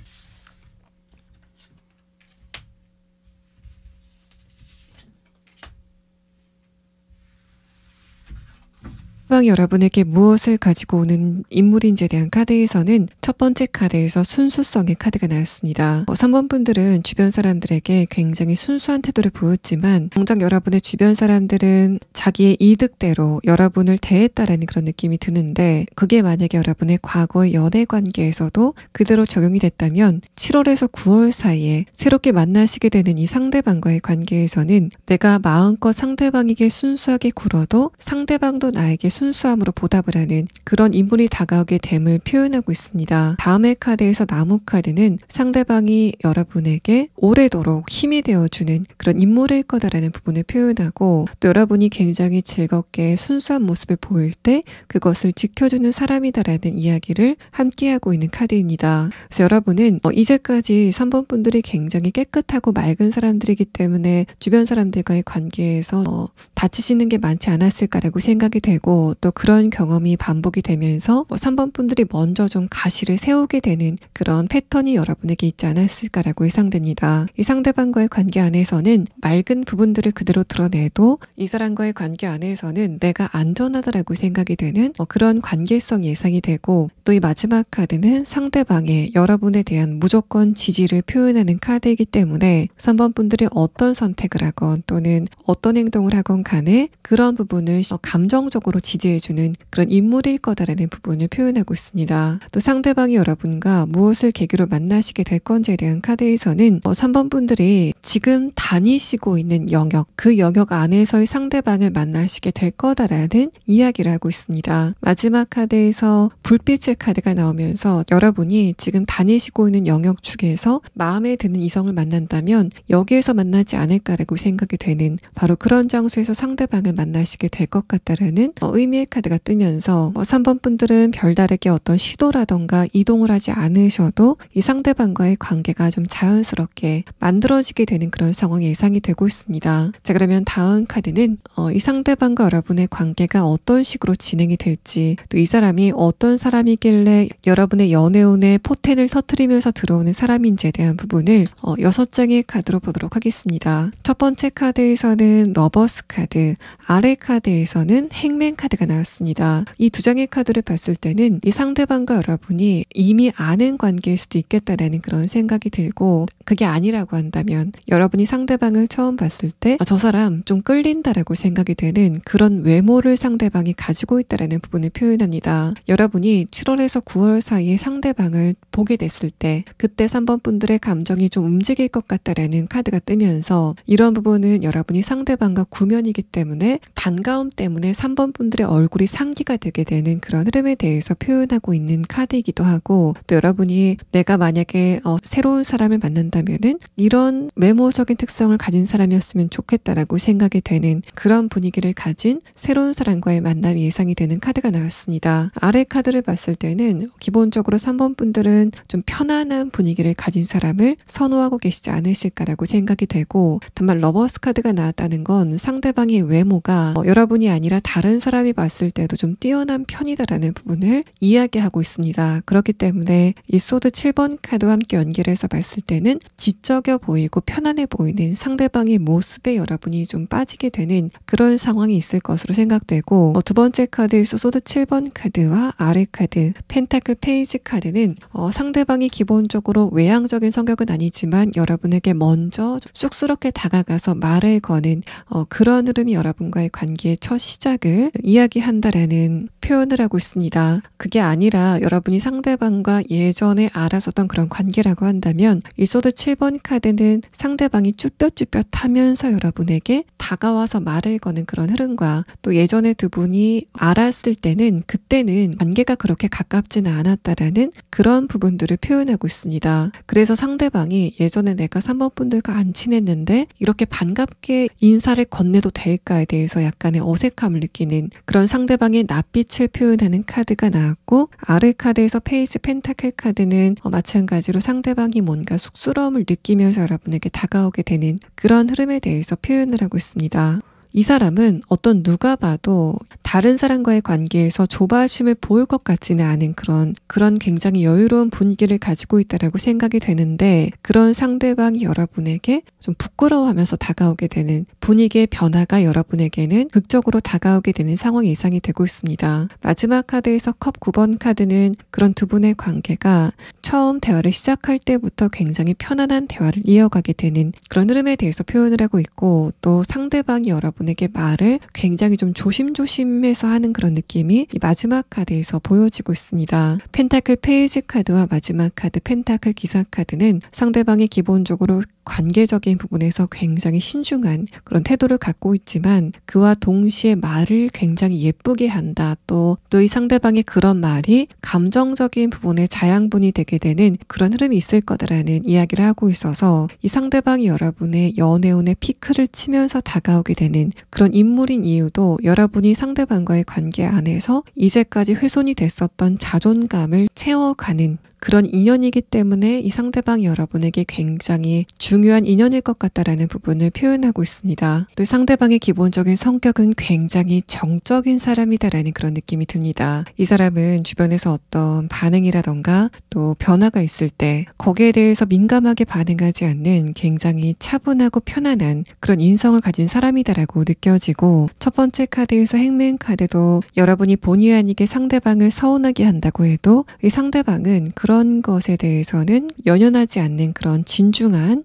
상대방이 여러분에게 무엇을 가지고 오는 인물인지에 대한 카드에서는 첫 번째 카드에서 순수성의 카드가 나왔습니다. 3번 분들은 주변 사람들에게 굉장히 순수한 태도를 보였지만 당장 여러분의 주변 사람들은 자기의 이득대로 여러분을 대했다라는 그런 느낌이 드는데 그게 만약에 여러분의 과거의 연애 관계에서도 그대로 적용이 됐다면 7월에서 9월 사이에 새롭게 만나시게 되는 이 상대방과의 관계에서는 내가 마음껏 상대방에게 순수하게 굴어도 상대방도 나에게 순수함으로 보답을 하는 그런 인물이 다가오게 됨을 표현하고 있습니다. 다음의 카드에서 나무 카드는 상대방이 여러분에게 오래도록 힘이 되어주는 그런 인물일 거다라는 부분을 표현하고 또 여러분이 굉장히 즐겁게 순수한 모습을 보일 때 그것을 지켜주는 사람이다라는 이야기를 함께하고 있는 카드입니다. 그래서 여러분은 이제까지 3번 분들이 굉장히 깨끗하고 맑은 사람들이기 때문에 주변 사람들과의 관계에서 다치시는 게 많지 않았을까라고 생각이 되고 또 그런 경험이 반복이 되면서 3번 분들이 먼저 좀 가시를 세우게 되는 그런 패턴이 여러분에게 있지 않았을까라고 예상됩니다. 이 상대방과의 관계 안에서는 맑은 부분들을 그대로 드러내도 이 사람과의 관계 안에서는 내가 안전하다라고 생각이 되는 그런 관계성이 예상이 되고 또 이 마지막 카드는 상대방의 여러분에 대한 무조건 지지를 표현하는 카드이기 때문에 3번 분들이 어떤 선택을 하건 또는 어떤 행동을 하건 간에 그런 부분을 감정적으로 지지해주는 그런 인물일 거다라는 부분을 표현하고 있습니다. 또 상대방이 여러분과 무엇을 계기로 만나시게 될 건지에 대한 카드에서는 3번 분들이 지금 다니시고 있는 영역, 그 영역 안에서의 상대방을 만나시게 될 거다라는 이야기를 하고 있습니다. 마지막 카드에서 불빛의 카드가 나오면서 여러분이 지금 다니시고 있는 영역 중에서 마음에 드는 이성을 만난다면 여기에서 만나지 않을까라고 생각이 되는 바로 그런 장소에서 상대방을 만나시게 될 것 같다라는 의미의 카드가 뜨면서 3번 분들은 별다르게 어떤 시도라던가 이동을 하지 않으셔도 이 상대방과의 관계가 좀 자연스럽게 만들어지게 되는 그런 상황이 예상이 되고 있습니다. 자, 그러면 다음 카드는 이 상대방과 여러분의 관계가 어떤 식으로 진행이 될지 또 이 사람이 어떤 사람이길래 여러분의 연애운에 포텐을 터뜨리면서 들어오는 사람인지에 대한 부분을 6장의 카드로 보도록 하겠습니다. 첫 번째 카드에서는 러버스 카드, 아래 카드에서는 행맨 카드가 나왔습니다. 이 두 장의 카드를 봤을 때는 이 상대방과 여러분이 이미 아는 관계일 수도 있겠다라는 그런 생각이 들고 그게 아니라고 한다면 여러분이 상대방을 처음 봤을 때 저 사람 좀 끌린다라고 생각이 되는 그런 외모를 상대방이 가지고 있다라는 부분을 표현합니다. 여러분이 7월에서 9월 사이에 상대방을 보게 됐을 때 그때 3번 분들의 감정이 좀 움직일 것 같다라는 카드가 뜨면서 이런 부분은 여러분이 상대방과 구면이기 때문에 반가움 때문에 3번 분들의 얼굴이 상기가 되게 되는 그런 흐름에 대해서 표현하고 있는 카드이기도 하고 또 여러분이 내가 만약에 새로운 사람을 만난다면은 이런 외모적인 특성을 가진 사람이었으면 좋겠다라고 생각이 되는 그런 분위기를 가진 새로운 사람과의 만남이 예상이 되는 카드가 나왔습니다. 아래 카드를 봤을 때는 기본적으로 3번 분들은 좀 편안한 분위기를 가진 사람을 선호하고 계시지 않으실까라고 생각이 되고 다만 러버스 카드가 나왔다는 건 상대방의 외모가 여러분이 아니라 다른 사람이 봤을 때도 좀 뛰어난 편이다라는 부분을 이야기하고 있습니다. 그렇기 때문에 이 소드 7번 카드와 함께 연결해서 봤을 때는 지적여 보이고 편안해 보이는 상대방의 모습에 여러분이 좀 빠지게 되는 그런 상황이 있을 것으로 생각되고 두 번째 카드에서 소드 7번 카드와 아래 아르카드, 펜타클 페이지 카드는 상대방이 기본적으로 외향적인 성격은 아니지만 여러분에게 먼저 쑥스럽게 다가가서 말을 거는 그런 흐름이 여러분과의 관계의 첫 시작을 이야기한다라는 표현을 하고 있습니다. 그게 아니라 여러분이 상대방과 예전에 알았었던 그런 관계라고 한다면 이 소드 7번 카드는 상대방이 쭈뼛쭈뼛하면서 여러분에게 다가와서 말을 거는 그런 흐름과 또 예전에 두 분이 알았을 때는 그때는 관계가 그렇게 가깝지는 않았다라는 그런 부분들을 표현하고 있습니다. 그래서 상대방이 예전에 내가 3번 분들과 안 친했는데 이렇게 반갑게 인사를 건네도 될까에 대해서 약간의 어색함을 느끼는 그런 상대방의 낯빛을 표현하는 카드가 나왔고, 아르카드에서 페이지 펜타클 카드는 마찬가지로 상대방이 뭔가 쑥스러움을 느끼면서 여러분에게 다가오게 되는 그런 흐름에 대해서 표현을 하고 있습니다. 이 사람은 어떤 누가 봐도 다른 사람과의 관계에서 조바심을 보일 것 같지는 않은 그런 굉장히 여유로운 분위기를 가지고 있다라고 생각이 되는데, 그런 상대방이 여러분에게 좀 부끄러워하면서 다가오게 되는 분위기의 변화가 여러분에게는 극적으로 다가오게 되는 상황이 예상이 되고 있습니다. 마지막 카드에서 컵 9번 카드는 그런 두 분의 관계가 처음 대화를 시작할 때부터 굉장히 편안한 대화를 이어가게 되는 그런 흐름에 대해서 표현을 하고 있고, 또 상대방이 여러분에게 말을 굉장히 좀 조심조심해서 하는 그런 느낌이 이 마지막 카드에서 보여지고 있습니다. 펜타클 페이지 카드와 마지막 카드 펜타클 기사 카드는 상대방이 기본적으로 관계적인 부분에서 굉장히 신중한 그런 태도를 갖고 있지만 그와 동시에 말을 굉장히 예쁘게 한다. 또 이 상대방의 그런 말이 감정적인 부분에 자양분이 되게 되는 그런 흐름이 있을 거다라는 이야기를 하고 있어서 이 상대방이 여러분의 연애운의 피크를 치면서 다가오게 되는 그런 인물인 이유도 여러분이 상대방과의 관계 안에서 이제까지 훼손이 됐었던 자존감을 채워가는 그런 인연이기 때문에 이 상대방이 여러분에게 굉장히 중요한 인연일 것 같다라는 부분을 표현하고 있습니다. 또 상대방의 기본적인 성격은 굉장히 정적인 사람이다라는 그런 느낌이 듭니다. 이 사람은 주변에서 어떤 반응이라던가 또 변화가 있을 때 거기에 대해서 민감하게 반응하지 않는 굉장히 차분하고 편안한 그런 인성을 가진 사람이다라고 느껴지고, 첫 번째 카드에서 행맨 카드도 여러분이 본의 아니게 상대방을 서운하게 한다고 해도 이 상대방은 그런 것에 대해서는 연연하지 않는 그런 진중한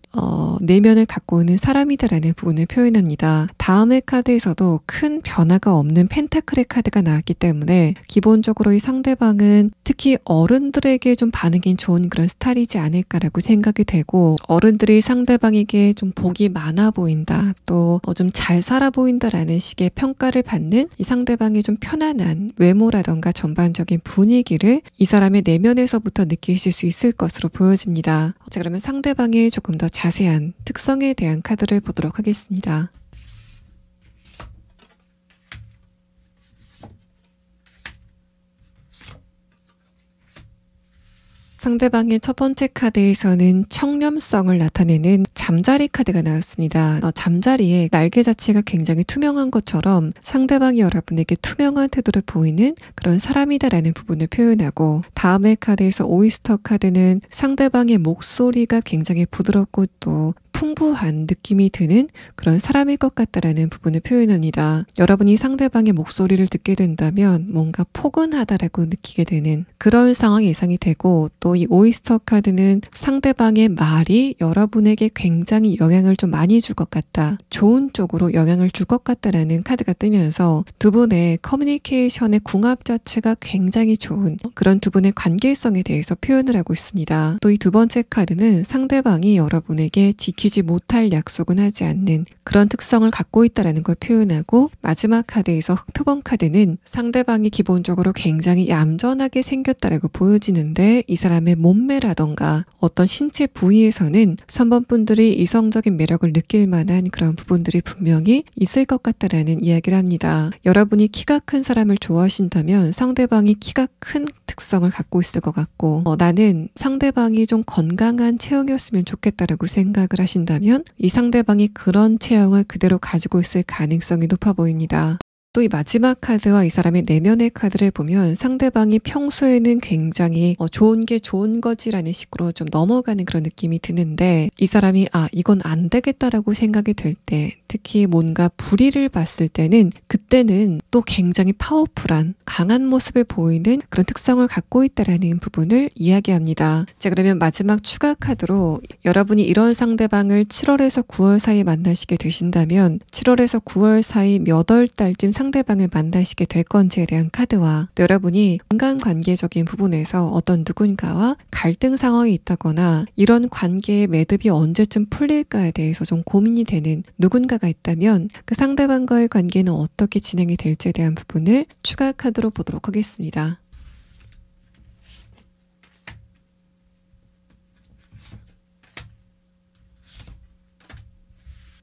내면을 갖고 있는 사람이다라는 부분을 표현합니다. 다음의 카드에서도 큰 변화가 없는 펜타클의 카드가 나왔기 때문에 기본적으로 이 상대방은 특히 어른들에게 좀 반응이 좋은 그런 스타일이지 않을까라고 생각이 되고, 어른들이 상대방에게 좀 복이 많아 보인다, 또 좀 잘 살아 보인다라는 식의 평가를 받는 이 상대방의 좀 편안한 외모라던가 전반적인 분위기를 이 사람의 내면에서부터 느끼실 수 있을 것으로 보여집니다. 자, 그러면 상대방의 조금 더 자세한 특성에 대한 카드를 보도록 하겠습니다. 상대방의 첫 번째 카드에서는 청렴성을 나타내는 잠자리 카드가 나왔습니다. 잠자리의 날개 자체가 굉장히 투명한 것처럼 상대방이 여러분에게 투명한 태도를 보이는 그런 사람이다라는 부분을 표현하고, 다음의 카드에서 오이스터 카드는 상대방의 목소리가 굉장히 부드럽고 또 풍부한 느낌이 드는 그런 사람일 것 같다라는 부분을 표현합니다. 여러분이 상대방의 목소리를 듣게 된다면 뭔가 포근하다라고 느끼게 되는 그런 상황이 예상이 되고, 또 이 오이스터 카드는 상대방의 말이 여러분에게 굉장히 영향을 좀 많이 줄 것 같다, 좋은 쪽으로 영향을 줄 것 같다라는 카드가 뜨면서 두 분의 커뮤니케이션의 궁합 자체가 굉장히 좋은 그런 두 분의 관계성에 대해서 표현을 하고 있습니다. 또 이 두 번째 카드는 상대방이 여러분에게 지키지 못할 약속은 하지 않는 그런 특성을 갖고 있다는 걸 표현하고, 마지막 카드에서 흑표범 카드는 상대방이 기본적으로 굉장히 얌전하게 생겼다라고 보여지는데 이 사람의 몸매라던가 어떤 신체 부위에서는 3번 분들이 이성적인 매력을 느낄 만한 그런 부분들이 분명히 있을 것 같다라는 이야기를 합니다. 여러분이 키가 큰 사람을 좋아하신다면 상대방이 키가 큰 특성을 갖고 있을 것 같고, 나는 상대방이 좀 건강한 체형이었으면 좋겠다라고 생각을 하신다면 이 상대방이 그런 체형을 그대로 가지고 있을 가능성이 높아 보입니다. 또 이 마지막 카드와 이 사람의 내면의 카드를 보면 상대방이 평소에는 굉장히 좋은 게 좋은 거지라는 식으로 좀 넘어가는 그런 느낌이 드는데 이 사람이 이건 안 되겠다라고 생각이 될 때 특히 뭔가 불의를 봤을 때는 그때는 또 굉장히 파워풀한 강한 모습을 보이는 그런 특성을 갖고 있다라는 부분을 이야기합니다. 자, 그러면 마지막 추가 카드로 여러분이 이런 상대방을 7월에서 9월 사이에 만나시게 되신다면 7월에서 9월 사이 몇 월 달쯤 상대방을 만나시게 될 건지에 대한 카드와 또 여러분이 인간관계적인 부분에서 어떤 누군가와 갈등 상황이 있다거나 이런 관계의 매듭이 언제쯤 풀릴까에 대해서 좀 고민이 되는 누군가가 있다면 그 상대방과의 관계는 어떻게 진행이 될지에 대한 부분을 추가 카드로 보도록 하겠습니다.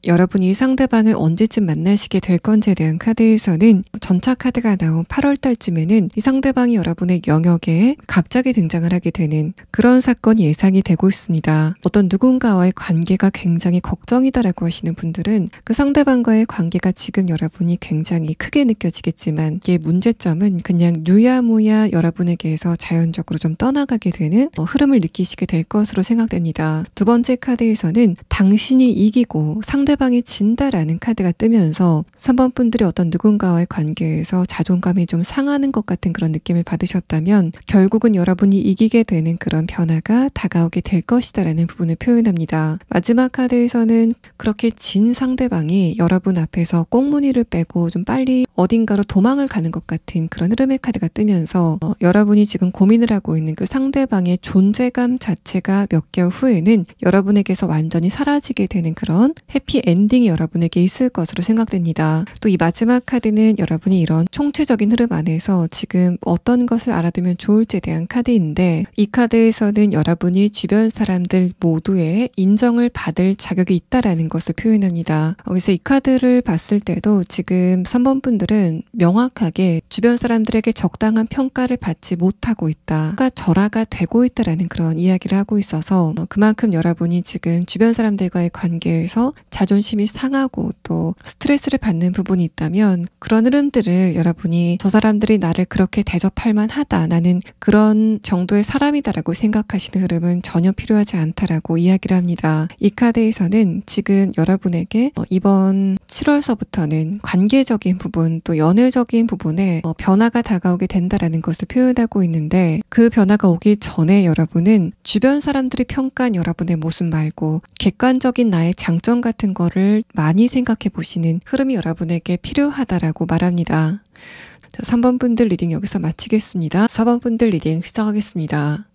여러분이 상대방을 언제쯤 만나시게 될 건지에 대한 카드에서는 전차 카드가 나온 8월 달쯤에는 이 상대방이 여러분의 영역에 갑자기 등장을 하게 되는 그런 사건이 예상이 되고 있습니다. 어떤 누군가와의 관계가 굉장히 걱정이다라고 하시는 분들은 그 상대방과의 관계가 지금 여러분이 굉장히 크게 느껴지겠지만 이게 문제점은 그냥 유야무야 여러분에게서 자연적으로 좀 떠나가게 되는 흐름을 느끼시게 될 것으로 생각됩니다. 두 번째 카드에서는 당신이 이기고 상대방이 진다라는 카드가 뜨면서 3번 분들이 어떤 누군가와의 관계에서 자존감이 좀 상하는 것 같은 그런 느낌을 받으셨다면 결국은 여러분이 이기게 되는 그런 변화가 다가오게 될 것이다라는 부분을 표현합니다. 마지막 카드에서는 그렇게 진 상대방이 여러분 앞에서 꽁무니를 빼고 좀 빨리 어딘가로 도망을 가는 것 같은 그런 흐름의 카드가 뜨면서 여러분이 지금 고민을 하고 있는 그 상대방의 존재감 자체가 몇 개월 후에는 여러분에게서 완전히 사라지게 되는 그런 해피 엔딩이 여러분에게 있을 것으로 생각됩니다. 또 이 마지막 카드는 여러분이 이런 총체적인 흐름 안에서 지금 어떤 것을 알아두면 좋을지에 대한 카드인데 이 카드에서는 여러분이 주변 사람들 모두의 인정을 받을 자격이 있다라는 것을 표현합니다. 그래서 이 카드를 봤을 때도 지금 3번 분들은 명확하게 주변 사람들에게 적당한 평가를 받지 못하고 있다. 절하가 되고 있다라는 그런 이야기를 하고 있어서 그만큼 여러분이 지금 주변 사람들과의 관계에서 자존심이 상하고 또 스트레스를 받는 부분이 있다면 그런 흐름들을 여러분이 저 사람들이 나를 그렇게 대접할 만하다. 나는 그런 정도의 사람이다라고 생각하시는 흐름은 전혀 필요하지 않다라고 이야기를 합니다. 이 카드에서는 지금 여러분에게 이번 7월서부터는 관계적인 부분 또 연애적인 부분에 변화가 다가오게 된다라는 것을 표현하고 있는데 그 변화가 오기 전에 여러분은 주변 사람들이 평가한 여러분의 모습 말고 객관적인 나의 장점 같은 거를 많이 생각해 보시는 흐름이 여러분에게 필요하다라고 말합니다. 자, 3번 분들 리딩 여기서 마치겠습니다. 4번 분들 리딩 시작하겠습니다.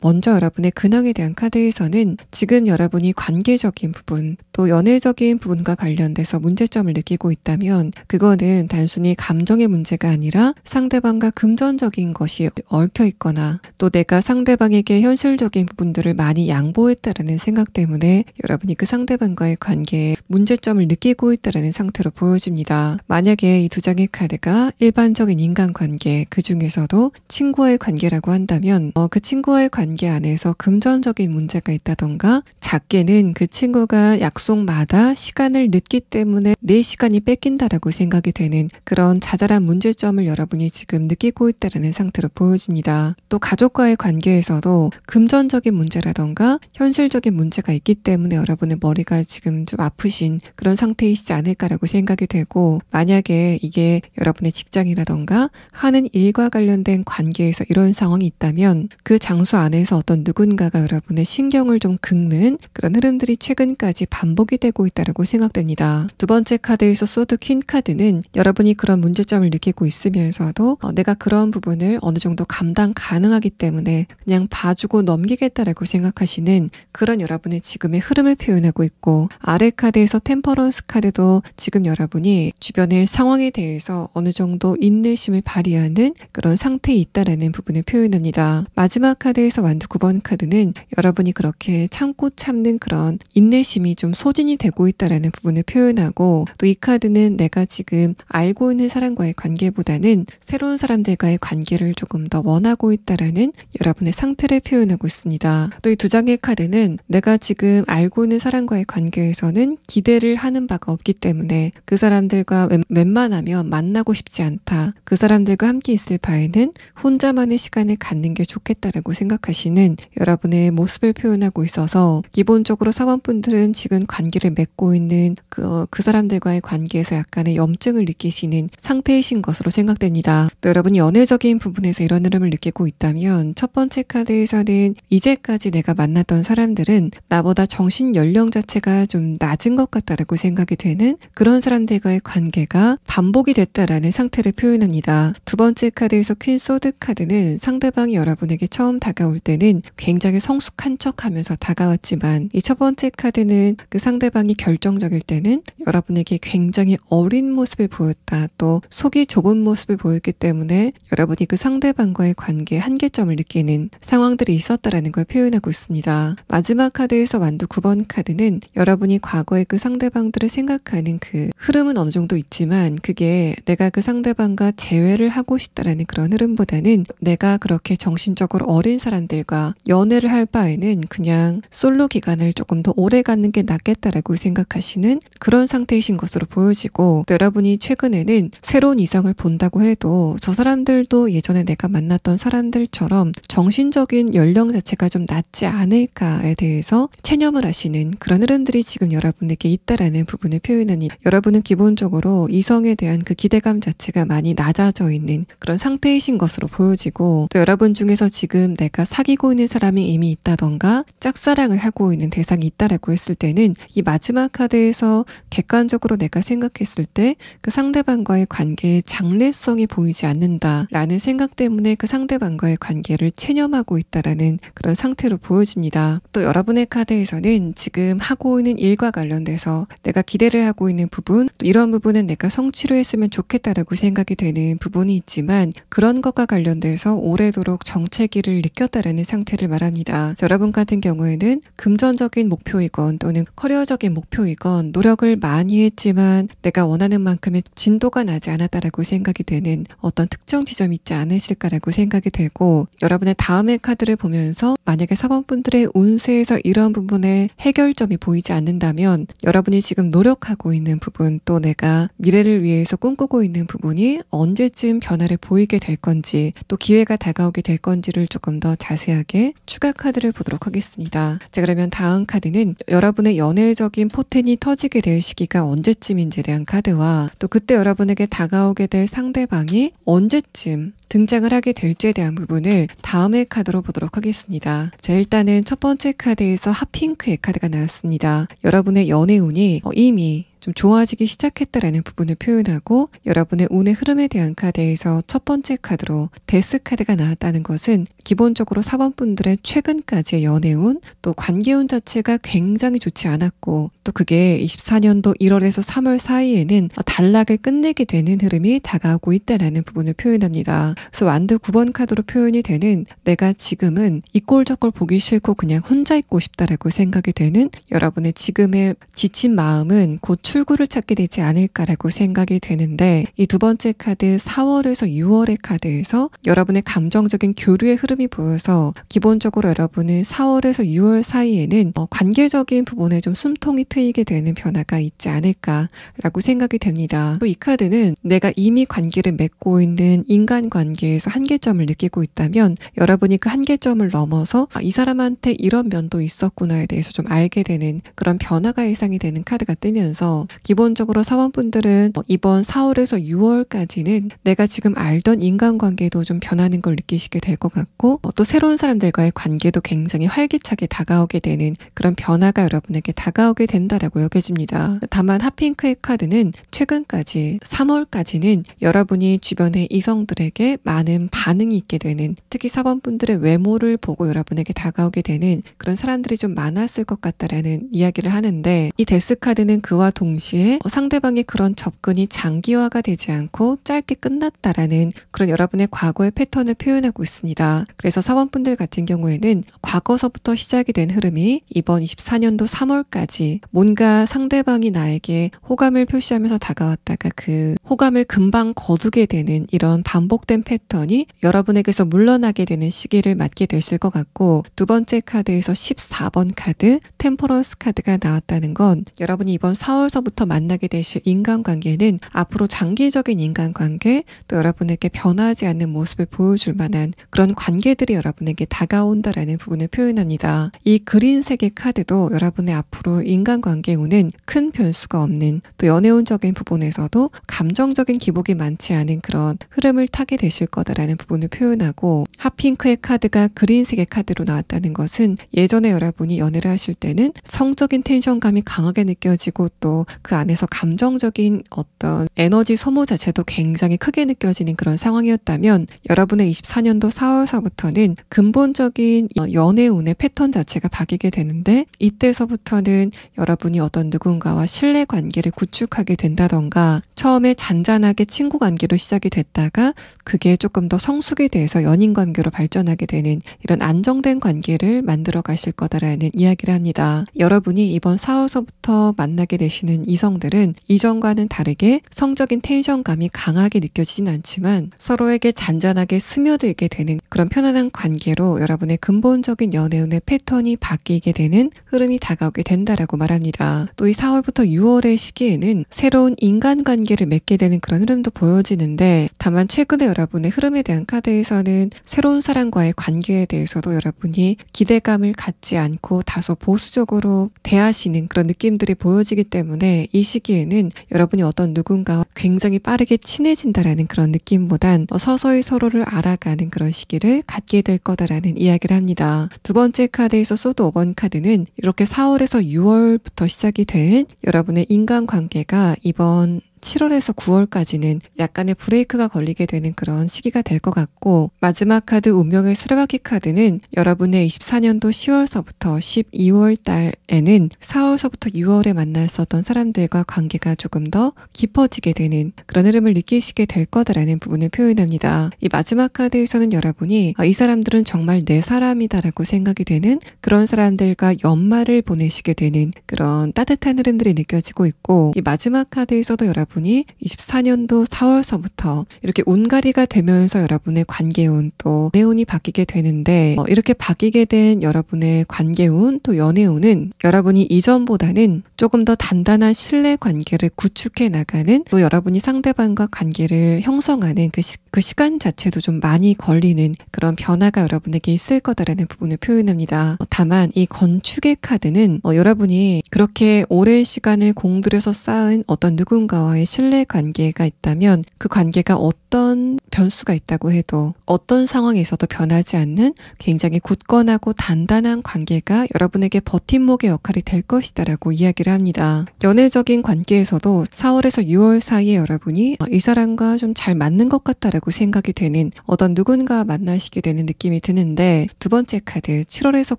먼저 여러분의 근황에 대한 카드에서는 지금 여러분이 관계적인 부분 또 연애적인 부분과 관련돼서 문제점을 느끼고 있다면 그거는 단순히 감정의 문제가 아니라 상대방과 금전적인 것이 얽혀 있거나 또 내가 상대방에게 현실적인 부분들을 많이 양보했다라는 생각 때문에 여러분이 그 상대방과의 관계에 문제점을 느끼고 있다라는 상태로 보여집니다. 만약에 이 두 장의 카드가 일반적인 인간관계 그 중에서도 친구와의 관계라고 한다면 그 친구와의 관계 안에서 금전적인 문제가 있다던가 작게는 그 친구가 약속마다 시간을 늦기 때문에 내 시간이 뺏긴다라고 생각이 되는 그런 자잘한 문제점을 여러분이 지금 느끼고 있다는 상태로 보여집니다. 또 가족과의 관계에서도 금전적인 문제라던가 현실적인 문제가 있기 때문에 여러분의 머리가 지금 좀 아프신 그런 상태이시지 않을까라고 생각이 되고 만약에 이게 여러분의 직장이라던가 하는 일과 관련된 관계에서 이런 상황이 있다면 그 장소 안에서 어떤 누군가가 여러분의 신경을 좀 긁는 그런 흐름들이 최근까지 반복이 되고 있다고 생각됩니다. 두 번째 카드에서 소드 퀸 카드는 여러분이 그런 문제점을 느끼고 있으면서도 내가 그런 부분을 어느 정도 감당 가능하기 때문에 그냥 봐주고 넘기겠다라고 생각하시는 그런 여러분의 지금의 흐름을 표현하고 있고 아래 카드에서 템퍼런스 카드도 지금 여러분이 주변의 상황에 대해서 어느 정도 인내심을 발휘하는 그런 상태에 있다라는 부분을 표현합니다. 마지막 카드 카드에서 완두 9번 카드는 여러분이 그렇게 참고 참는 그런 인내심이 좀 소진이 되고 있다라는 부분을 표현하고, 또 이 카드는 내가 지금 알고 있는 사람과의 관계보다는 새로운 사람들과의 관계를 조금 더 원하고 있다라는 여러분의 상태를 표현하고 있습니다. 또 이 두 장의 카드는 내가 지금 알고 있는 사람과의 관계에서는 기대를 하는 바가 없기 때문에 그 사람들과 웬만하면 만나고 싶지 않다. 그 사람들과 함께 있을 바에는 혼자만의 시간을 갖는 게 좋겠다라고 생각하시는 여러분의 모습을 표현하고 있어서, 기본적으로 사원분들은 지금 관계를 맺고 있는 그 사람들과의 관계에서 약간의 염증을 느끼시는 상태이신 것으로 생각됩니다. 또 여러분이 연애적인 부분에서 이런 흐름을 느끼고 있다면, 첫 번째 카드에서는 이제까지 내가 만났던 사람들은 나보다 정신 연령 자체가 좀 낮은 것 같다라고 생각이 되는 그런 사람들과의 관계가 반복이 됐다라는 상태를 표현합니다. 두 번째 카드에서 퀸 소드 카드는 상대방이 여러분에게 처음 다가올 때는 굉장히 성숙한 척하면서 다가왔지만, 이 첫 번째 카드는 그 상대방이 결정적일 때는 여러분에게 굉장히 어린 모습을 보였다, 또 속이 좁은 모습을 보였기 때문에 여러분이 그 상대방과의 관계의 한계점을 느끼는 상황들이 있었다라는 걸 표현하고 있습니다. 마지막 카드에서 완두 9번 카드는 여러분이 과거의 그 상대방들을 생각하는 그 흐름은 어느 정도 있지만, 그게 내가 그 상대방과 재회를 하고 싶다라는 그런 흐름보다는 내가 그렇게 정신적으로 어린 사람들과 연애를 할 바에는 그냥 솔로 기간을 조금 더 오래 갖는 게 낫겠다라고 생각하시는 그런 상태이신 것으로 보여지고, 또 여러분이 최근에는 새로운 이성을 본다고 해도 저 사람들도 예전에 내가 만났던 사람들처럼 정신적인 연령 자체가 좀 낮지 않을까에 대해서 체념을 하시는 그런 흐름들이 지금 여러분에게 있다라는 부분을 표현하니, 여러분은 기본적으로 이성에 대한 그 기대감 자체가 많이 낮아져 있는 그런 상태이신 것으로 보여지고, 또 여러분 중에서 지금 내가 사귀고 있는 사람이 이미 있다던가 짝사랑을 하고 있는 대상이 있다라고 했을 때는, 이 마지막 카드에서 객관적으로 내가 생각했을 때 그 상대방과의 관계에 장래성이 보이지 않는다라는 생각 때문에 그 상대방과의 관계를 체념하고 있다라는 그런 상태로 보여집니다. 또 여러분의 카드에서는 지금 하고 있는 일과 관련돼서 내가 기대를 하고 있는 부분, 또 이런 부분은 내가 성취를 했으면 좋겠다라고 생각이 되는 부분이 있지만, 그런 것과 관련돼서 오래도록 정체기를 느꼈다라는 상태를 말합니다. 여러분 같은 경우에는 금전적인 목표이건 또는 커리어적인 목표이건 노력을 많이 했지만 내가 원하는 만큼의 진도가 나지 않았다라고 생각이 되는 어떤 특정 지점이 있지 않으실까라고 생각이 되고, 여러분의 다음의 카드를 보면서 만약에 사원분들의 운세에서 이런 부분에 해결점이 보이지 않는다면, 여러분이 지금 노력하고 있는 부분, 또 내가 미래를 위해서 꿈꾸고 있는 부분이 언제쯤 변화를 보이게 될 건지, 또 기회가 다가오게 될 건지를 조금 더 자세하게 추가 카드를 보도록 하겠습니다. 자, 그러면 다음 카드는 여러분의 연애적인 포텐이 터지게 될 시기가 언제쯤인지에 대한 카드와, 또 그때 여러분에게 다가오게 될 상대방이 언제쯤 등장을 하게 될지에 대한 부분을 다음의 카드로 보도록 하겠습니다. 자, 일단은 첫 번째 카드에서 핫핑크의 카드가 나왔습니다. 여러분의 연애운이 이미 좀 좋아지기 시작했다라는 부분을 표현하고, 여러분의 운의 흐름에 대한 카드에서 첫 번째 카드로 데스 카드가 나왔다는 것은 기본적으로 사원분들의 최근까지의 연애운, 또 관계운 자체가 굉장히 좋지 않았고, 또 그게 24년도 1월에서 3월 사이에는 단락을 끝내게 되는 흐름이 다가오고 있다라는 부분을 표현합니다. 그래서 완두 9번 카드로 표현이 되는, 내가 지금은 이 꼴 저 꼴 보기 싫고 그냥 혼자 있고 싶다라고 생각이 되는 여러분의 지금의 지친 마음은 곧 출구를 찾게 되지 않을까라고 생각이 되는데, 이 두 번째 카드 4월에서 6월의 카드에서 여러분의 감정적인 교류의 흐름이 보여서 기본적으로 여러분은 4월에서 6월 사이에는 관계적인 부분에 좀 숨통이 트이게 되는 변화가 있지 않을까라고 생각이 됩니다. 또 이 카드는 내가 이미 관계를 맺고 있는 인간관계에서 한계점을 느끼고 있다면, 여러분이 그 한계점을 넘어서 이 사람한테 이런 면도 있었구나에 대해서 좀 알게 되는 그런 변화가 예상이 되는 카드가 뜨면서, 기본적으로 사원분들은 이번 4월에서 6월까지는 내가 지금 알던 인간관계도 좀 변하는 걸 느끼시게 될 것 같고, 또 새로운 사람들과의 관계도 굉장히 활기차게 다가오게 되는 그런 변화가 여러분에게 다가오게 된다 된다라고 여겨집니다. 다만 핫핑크의 카드는 최근까지 3월까지는 여러분이 주변의 이성들에게 많은 반응이 있게 되는, 특히 4번 분들의 외모를 보고 여러분에게 다가오게 되는 그런 사람들이 좀 많았을 것 같다라는 이야기를 하는데, 이 데스 카드는 그와 동시에 상대방의 그런 접근이 장기화가 되지 않고 짧게 끝났다라는 그런 여러분의 과거의 패턴을 표현하고 있습니다. 그래서 4번 분들 같은 경우에는 과거서부터 시작이 된 흐름이 이번 24년도 3월까지 뭔가 상대방이 나에게 호감을 표시하면서 다가왔다가 그 호감을 금방 거두게 되는 이런 반복된 패턴이 여러분에게서 물러나게 되는 시기를 맞게 되실 것 같고, 두 번째 카드에서 14번 카드 템퍼런스 카드가 나왔다는 건 여러분이 이번 4월서부터 만나게 되실 인간관계는 앞으로 장기적인 인간관계, 또 여러분에게 변하지 않는 모습을 보여줄 만한 그런 관계들이 여러분에게 다가온다라는 부분을 표현합니다. 이 그린색의 카드도 여러분의 앞으로 인간관계에 오는 큰 변수가 없는, 또 연애운적인 부분에서도 감정적인 기복이 많지 않은 그런 흐름을 타게 되실 거다라는 부분을 표현하고, 핫핑크의 카드가 그린색의 카드로 나왔다는 것은 예전에 여러분이 연애를 하실 때는 성적인 텐션감이 강하게 느껴지고 또 그 안에서 감정적인 어떤 에너지 소모 자체도 굉장히 크게 느껴지는 그런 상황이었다면, 여러분의 24년도 4월서부터는 근본적인 연애운의 패턴 자체가 바뀌게 되는데, 이때서부터는 여러분이 어떤 누군가와 신뢰 관계를 구축하게 된다던가, 처음에 잔잔하게 친구 관계로 시작이 됐다가 그게 조금 더 성숙이 돼서 연인 관계로 발전하게 되는 이런 안정된 관계를 만들어 가실 거다라는 이야기를 합니다. 여러분이 이번 4월서부터 만나게 되시는 이성들은 이전과는 다르게 성적인 텐션감이 강하게 느껴지진 않지만 서로에게 잔잔하게 스며들게 되는 그런 편안한 관계로 여러분의 근본적인 연애운의 패턴이 바뀌게 되는 흐름이 다가오게 된다라고 말합니다. 또 이 4월부터 6월의 시기에는 새로운 인간관계를 맺게 되는 그런 흐름도 보여지는데, 다만 최근에 여러분의 흐름에 대한 카드에서는 새로운 사람과의 관계에 대해서도 여러분이 기대감을 갖지 않고 다소 보수적으로 대하시는 그런 느낌들이 보여지기 때문에, 이 시기에는 여러분이 어떤 누군가와 굉장히 빠르게 친해진다라는 그런 느낌보단 서서히 서로를 알아가는 그런 시기를 갖게 될 거다라는 이야기를 합니다. 두 번째 카드에서 소드 5번 카드는 이렇게 4월에서 6월부터 시작이 된 여러분의 인간관계가 이번 7월에서 9월까지는 약간의 브레이크가 걸리게 되는 그런 시기가 될 것 같고, 마지막 카드 운명의 수레바퀴 카드는 여러분의 24년도 10월서부터 12월 달에는 4월서부터 6월에 만났었던 사람들과 관계가 조금 더 깊어지게 되는 그런 흐름을 느끼시게 될 거다라는 부분을 표현합니다. 이 마지막 카드에서는 여러분이 이 사람들은 정말 내 사람이다라고 생각이 되는 그런 사람들과 연말을 보내시게 되는 그런 따뜻한 흐름들이 느껴지고 있고, 이 마지막 카드에서도 여러분이 24년도 4월서부터 이렇게 운가리가 되면서 여러분의 관계운 또 연애운이 바뀌게 되는데, 이렇게 바뀌게 된 여러분의 관계운 또 연애운은 여러분이 이전보다는 조금 더 단단한 신뢰 관계를 구축해 나가는, 또 여러분이 상대방과 관계를 형성하는 그 시간 자체도 좀 많이 걸리는 그런 변화가 여러분에게 있을 거다라는 부분을 표현합니다. 다만 이 건축의 카드는 여러분이 그렇게 오랜 시간을 공들여서 쌓은 어떤 누군가와의 신뢰 관계가 있다면 그 관계가 어떤 변수가 있다고 해도 어떤 상황에서도 변하지 않는 굉장히 굳건하고 단단한 관계가 여러분에게 버팀목의 역할이 될 것이다라고 이야기를 합니다. 연애적인 관계에서도 4월에서 6월 사이에 여러분이 이 사람과 좀 잘 맞는 것 같다라고 생각이 되는 어떤 누군가 만나시게 되는 느낌이 드는데, 두 번째 카드 7월에서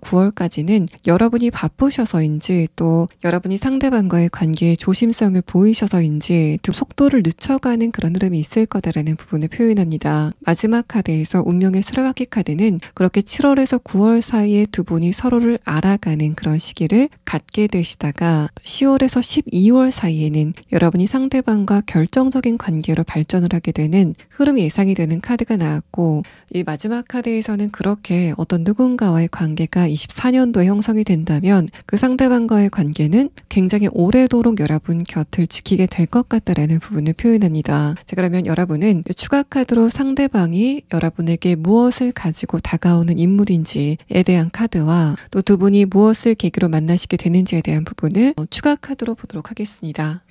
9월까지는 여러분이 바쁘셔서인지 또 여러분이 상대방과의 관계에 조심성을 보이셔서인지 좀 속도를 늦춰가는 그런 흐름이 있을 거다라는 부분을 표현합니다. 마지막 카드에서 운명의 수레바퀴 카드는 그렇게 7월에서 9월 사이에 두 분이 서로를 알아가는 그런 시기를 갖게 되시다가 10월에서 12월 사이에는 여러분이 상대방과 결정적인 관계로 발전을 하게 되는 흐름이 예상이 되는 카드가 나왔고, 이 마지막 카드에서는 그렇게 어떤 누군가와의 관계가 24년도에 형성이 된다면 그 상대방과의 관계는 굉장히 오래도록 여러분 곁을 지키게 될 것 같다라는 부분을 표현합니다. 자, 그러면 여러분은 추가 카드로 상대방이 여러분에게 무엇을 가지고 다가오는 인물인지에 대한 카드와 또 두 분이 무엇을 계기로 만나시게 되는지에 대한 부분을 추가 카드로 보도록 하겠습니다.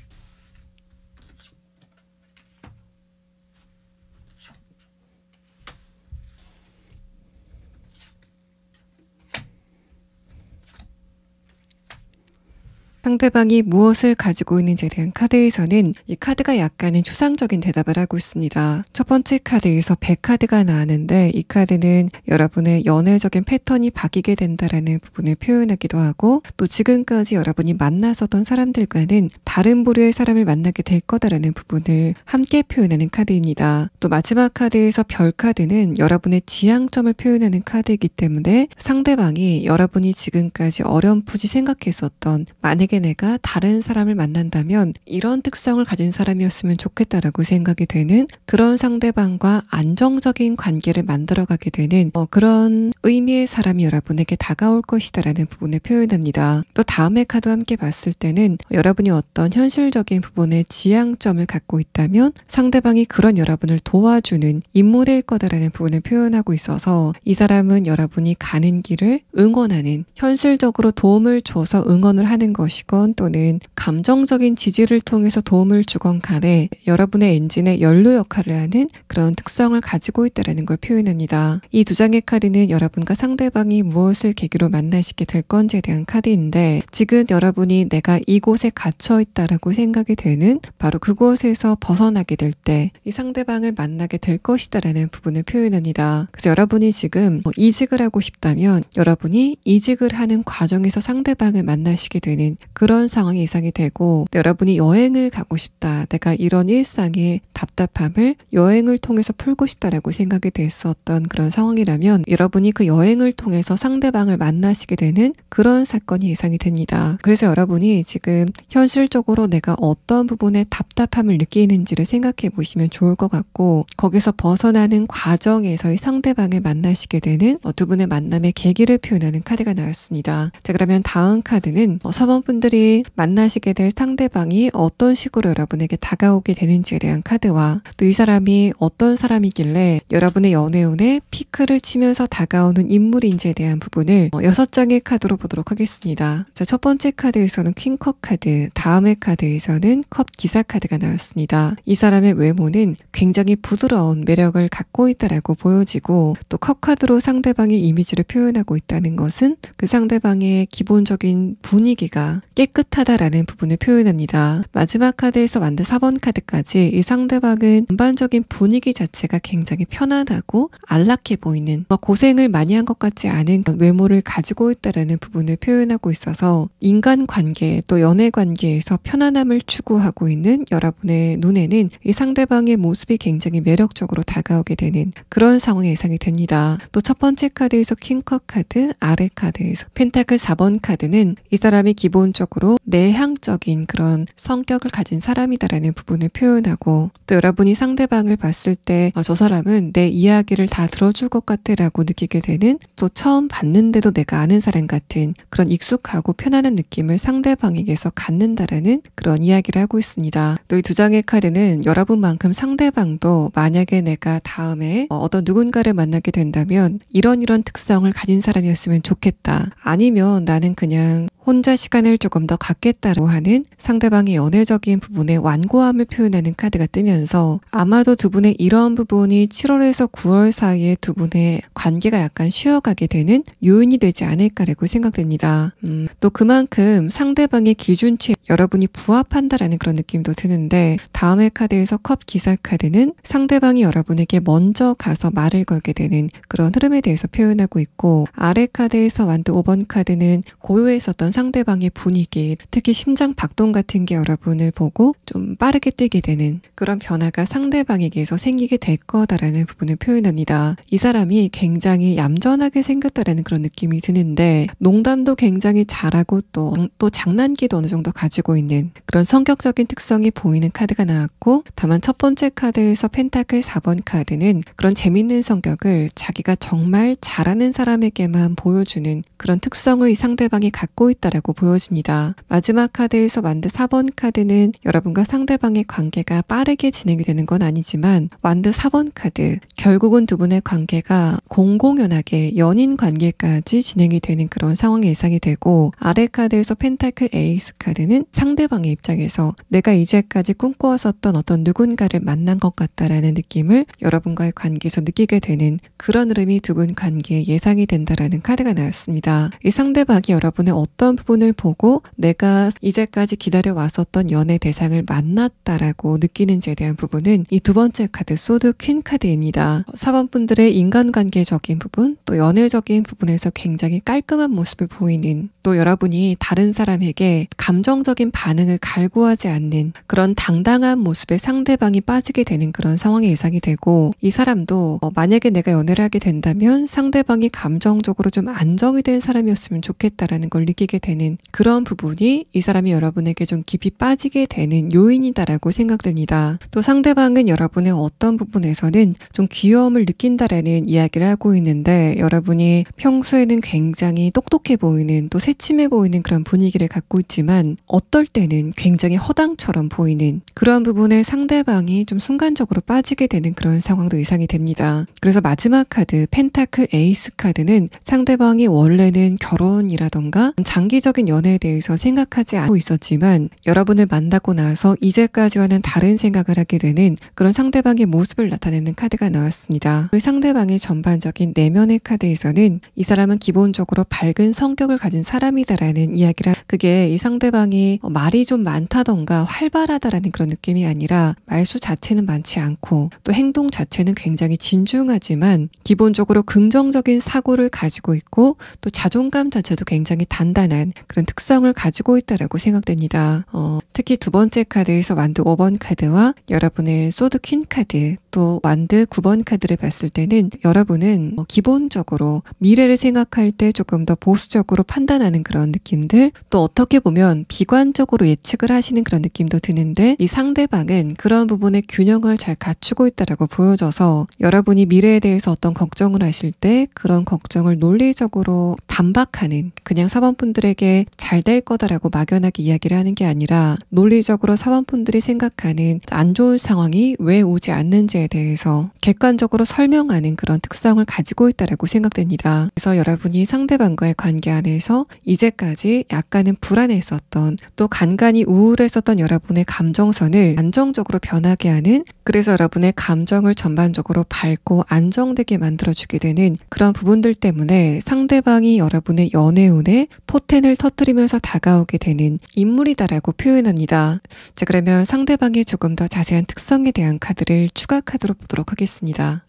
상대방이 무엇을 가지고 있는지에 대한 카드에서는 이 카드가 약간은 추상적인 대답을 하고 있습니다. 첫 번째 카드에서 100카드가 나왔는데 이 카드는 여러분의 연애적인 패턴이 바뀌게 된다라는 부분을 표현하기도 하고 또 지금까지 여러분이 만났었던 사람들과는 다른 부류의 사람을 만나게 될 거다라는 부분을 함께 표현하는 카드입니다. 또 마지막 카드에서 별 카드는 여러분의 지향점을 표현하는 카드이기 때문에 상대방이 여러분이 지금까지 어렴풋이 생각했었던 만약에 내가 다른 사람을 만난다면 이런 특성을 가진 사람이었으면 좋겠다라고 생각이 되는 그런 상대방과 안정적인 관계를 만들어가게 되는 그런 의미의 사람이 여러분에게 다가올 것이다라는 부분을 표현합니다. 또 다음의 카드 함께 봤을 때는 여러분이 어떤 현실적인 부분에 지향점을 갖고 있다면 상대방이 그런 여러분을 도와주는 인물일 거다라는 부분을 표현하고 있어서 이 사람은 여러분이 가는 길을 응원하는 현실적으로 도움을 줘서 응원을 하는 것이건 또는 감정적인 지지를 통해서 도움을 주건 간에 여러분의 엔진의 연료 역할을 하는 그런 특성을 가지고 있다는 걸 표현합니다. 이 두 장의 카드는 여러분과 상대방이 무엇을 계기로 만나시게 될 건지에 대한 카드인데 지금 여러분이 내가 이곳에 갇혀 있다라고 생각이 되는 바로 그곳에서 벗어나게 될 때 이 상대방을 만나게 될 것이다라는 부분을 표현합니다. 그래서 여러분이 지금 이직을 하고 싶다면 여러분이 이직을 하는 과정에서 상대방을 만나시게 되는 그런 상황이 예상이 되고 여러분이 여행을 가고 싶다. 내가 이런 일상의 답답함을 여행을 통해서 풀고 싶다라고 생각이 됐었던 그런 상황이라면 여러분이 그 여행을 통해서 상대방을 만나시게 되는 그런 사건이 예상이 됩니다. 그래서 여러분이 지금 현실적으로 내가 어떤 부분에 답답함을 느끼는지를 생각해 보시면 좋을 것 같고 거기서 벗어나는 과정에서의 상대방을 만나시게 되는 두 분의 만남의 계기를 표현하는 카드가 나왔습니다. 자, 그러면 다음 카드는 사번분들이 만나시게 될 상대방이 어떤 식으로 여러분에게 다가오게 되는지에 대한 카드와 또 이 사람이 어떤 사람이길래 여러분의 연애운에 피크를 치면서 다가오는 인물인지에 대한 부분을 6장의 카드로 보도록 하겠습니다. 자, 첫 번째 카드에서는 퀸컵 카드, 다음의 카드에서는 컵 기사 카드가 나왔습니다. 이 사람의 외모는 굉장히 부드러운 매력을 갖고 있다라고 보여지고 또 컵 카드로 상대방의 이미지를 표현하고 있다는 것은 그 상대방의 기본적인 분위기가 깨끗하다라는 부분을 표현합니다. 마지막 카드에서 만든 4번 카드까지 이 상대방은 전반적인 분위기 자체가 굉장히 편안하고 안락해 보이는 고생을 많이 한 것 같지 않은 외모를 가지고 있다라는 부분을 표현하고 있어서 인간관계 또 연애관계에서 편안함을 추구하고 있는 여러분의 눈에는 이 상대방의 모습이 굉장히 매력적으로 다가오게 되는 그런 상황이 예상이 됩니다. 또 첫 번째 카드에서 퀸컵 카드, 아래 카드에서 펜타클 4번 카드는 이 사람이 기본적으로 내향적인 그런 성격을 가진 사람이다라는 부분을 표현하고 또 여러분이 상대방을 봤을 때 저 사람은 내 이야기를 다 들어줄 것 같아 라고 느끼게 되는 또 처음 봤는데도 내가 아는 사람 같은 그런 익숙하고 편안한 느낌을 상대방에게서 갖는다라는 그런 이야기를 하고 있습니다. 또 이 두 장의 카드는 여러분만큼 상대방도 만약에 내가 다음에 어떤 누군가를 만나게 된다면 이런 특성을 가진 사람이었으면 좋겠다. 아니면 나는 그냥 혼자 시간을 조금 더 갖겠다고 하는 상대방의 연애적인 부분에 완고함을 표현하는 카드가 뜨면서 아마도 두 분의 이런 부분이 7월에서 9월 사이에 두 분의 관계가 약간 쉬어가게 되는 요인이 되지 않을까라고 생각됩니다. 또 그만큼 상대방의 기준치에 여러분이 부합한다라는 그런 느낌도 드는데 다음의 카드에서 컵 기사 카드는 상대방이 여러분에게 먼저 가서 말을 걸게 되는 그런 흐름에 대해서 표현하고 있고 아래 카드에서 완드 5번 카드는 고요했었던 상대방의 분위기, 특히 심장 박동 같은 게 여러분을 보고 좀 빠르게 뛰게 되는 그런 변화가 상대방에게서 생기게 될 거다라는 부분을 표현합니다. 이 사람이 굉장히 얌전하게 생겼다라는 그런 느낌이 드는데 농담도 굉장히 잘하고 또 장난기도 어느 정도 가지고 있는 그런 성격적인 특성이 보이는 카드가 나왔고 다만 첫 번째 카드에서 펜타클 4번 카드는 그런 재밌는 성격을 자기가 정말 잘하는 사람에게만 보여주는 그런 특성을 이 상대방이 갖고 있다라고 보여집니다. 마지막 카드에서 완드 4번 카드는 여러분과 상대방의 관계가 빠르게 진행이 되는 건 아니지만 완드 4번 카드 결국은 두 분의 관계가 공공연하게 연인 관계까지 진행이 되는 그런 상황이 예상이 되고 아래 카드에서 펜타클 에이스 카드는 상대방의 입장에서 내가 이제까지 꿈꿔왔었던 어떤 누군가를 만난 것 같다라는 느낌을 여러분과의 관계에서 느끼게 되는 그런 흐름이 두 분 관계에 예상이 된다라는 카드가 나왔습니다. 됩니다. 이 상대방이 여러분의 어떤 부분을 보고 내가 이제까지 기다려왔었던 연애 대상을 만났다라고 느끼는지에 대한 부분은 이 두 번째 카드 소드 퀸 카드입니다. 사번분들의 인간관계적인 부분, 또 연애적인 부분에서 굉장히 깔끔한 모습을 보이는, 또 여러분이 다른 사람에게 감정적인 반응을 갈구하지 않는 그런 당당한 모습에 상대방이 빠지게 되는 그런 상황이 예상이 되고, 이 사람도 만약에 내가 연애를 하게 된다면 상대방이 감정적으로 좀 안정이 된 사람이었으면 좋겠다라는 걸 느끼게 되는 그런 부분이 이 사람이 여러분에게 좀 깊이 빠지게 되는 요인이다라고 생각됩니다. 또 상대방은 여러분의 어떤 부분에서는 좀 귀여움을 느낀다라는 이야기를 하고 있는데, 여러분이 평소에는 굉장히 똑똑해 보이는, 또 새침해 보이는 그런 분위기를 갖고 있지만 어떨 때는 굉장히 허당처럼 보이는 그런 부분에 상대방이 좀 순간적으로 빠지게 되는 그런 상황도 예상이 됩니다. 그래서 마지막 카드 펜타클 에이스 카드는 상대방이 원래는 결혼이라던가 장기적인 연애에 대해서 생각하지 않고 있었지만 여러분을 만나고 나서 이제까지와는 다른 생각을 하게 되는 그런 상대방의 모습을 나타내는 카드가 나왔습니다. 그 상대방의 전반적인 내면의 카드에서는 이 사람은 기본적으로 밝은 성격을 가진 사람이다라는 이야기라, 그게 이 상대방이 말이 좀 많다던가 활발하다라는 그런 느낌이 아니라 말수 자체는 많지 않고 또 행동 자체는 굉장히 진중하지만 기본적으로 긍정적인 사고를 가지고 있고 또 자존감 자체도 굉장히 단단한 그런 특성을 가지고 있다라고 생각됩니다. 특히 두 번째 카드에서 완드 5번 카드와 여러분의 소드 퀸 카드, 또 완드 9번 카드를 봤을 때는 여러분은 기본적으로 미래를 생각할 때 조금 더 보수적으로 판단하는 그런 느낌들, 또 어떻게 보면 비관적으로 예측을 하시는 그런 느낌도 드는데, 이 상대방은 그런 부분의 균형을 잘 갖추고 있다라고 보여져서 여러분이 미래에 대해서 어떤 걱정을 하실 때 그런 걱정을 논리적으로 반박하는, 그냥 사번분들에게 잘 될 거다라고 막연하게 이야기를 하는 게 아니라 논리적으로 사번분들이 생각하는 안 좋은 상황이 왜 오지 않는지에 대해서 객관적으로 설명하는 그런 특성을 가지고 있다라고 생각됩니다. 그래서 여러분이 상대방과의 관계 안에서 이제까지 약간은 불안했었던, 또 간간히 우울했었던 여러분의 감정선을 안정적으로 변하게 하는, 그래서 여러분의 감정을 전반적으로 밝고 안정되게 만들어주게 되는 그런 부분들 때문에 상대방이 여러분의 연애운에 포텐을 터뜨리면서 다가오게 되는 인물이다라고 표현합니다. 자, 그러면 상대방의 조금 더 자세한 특성에 대한 카드를 추가 카드로 보도록 하겠습니다.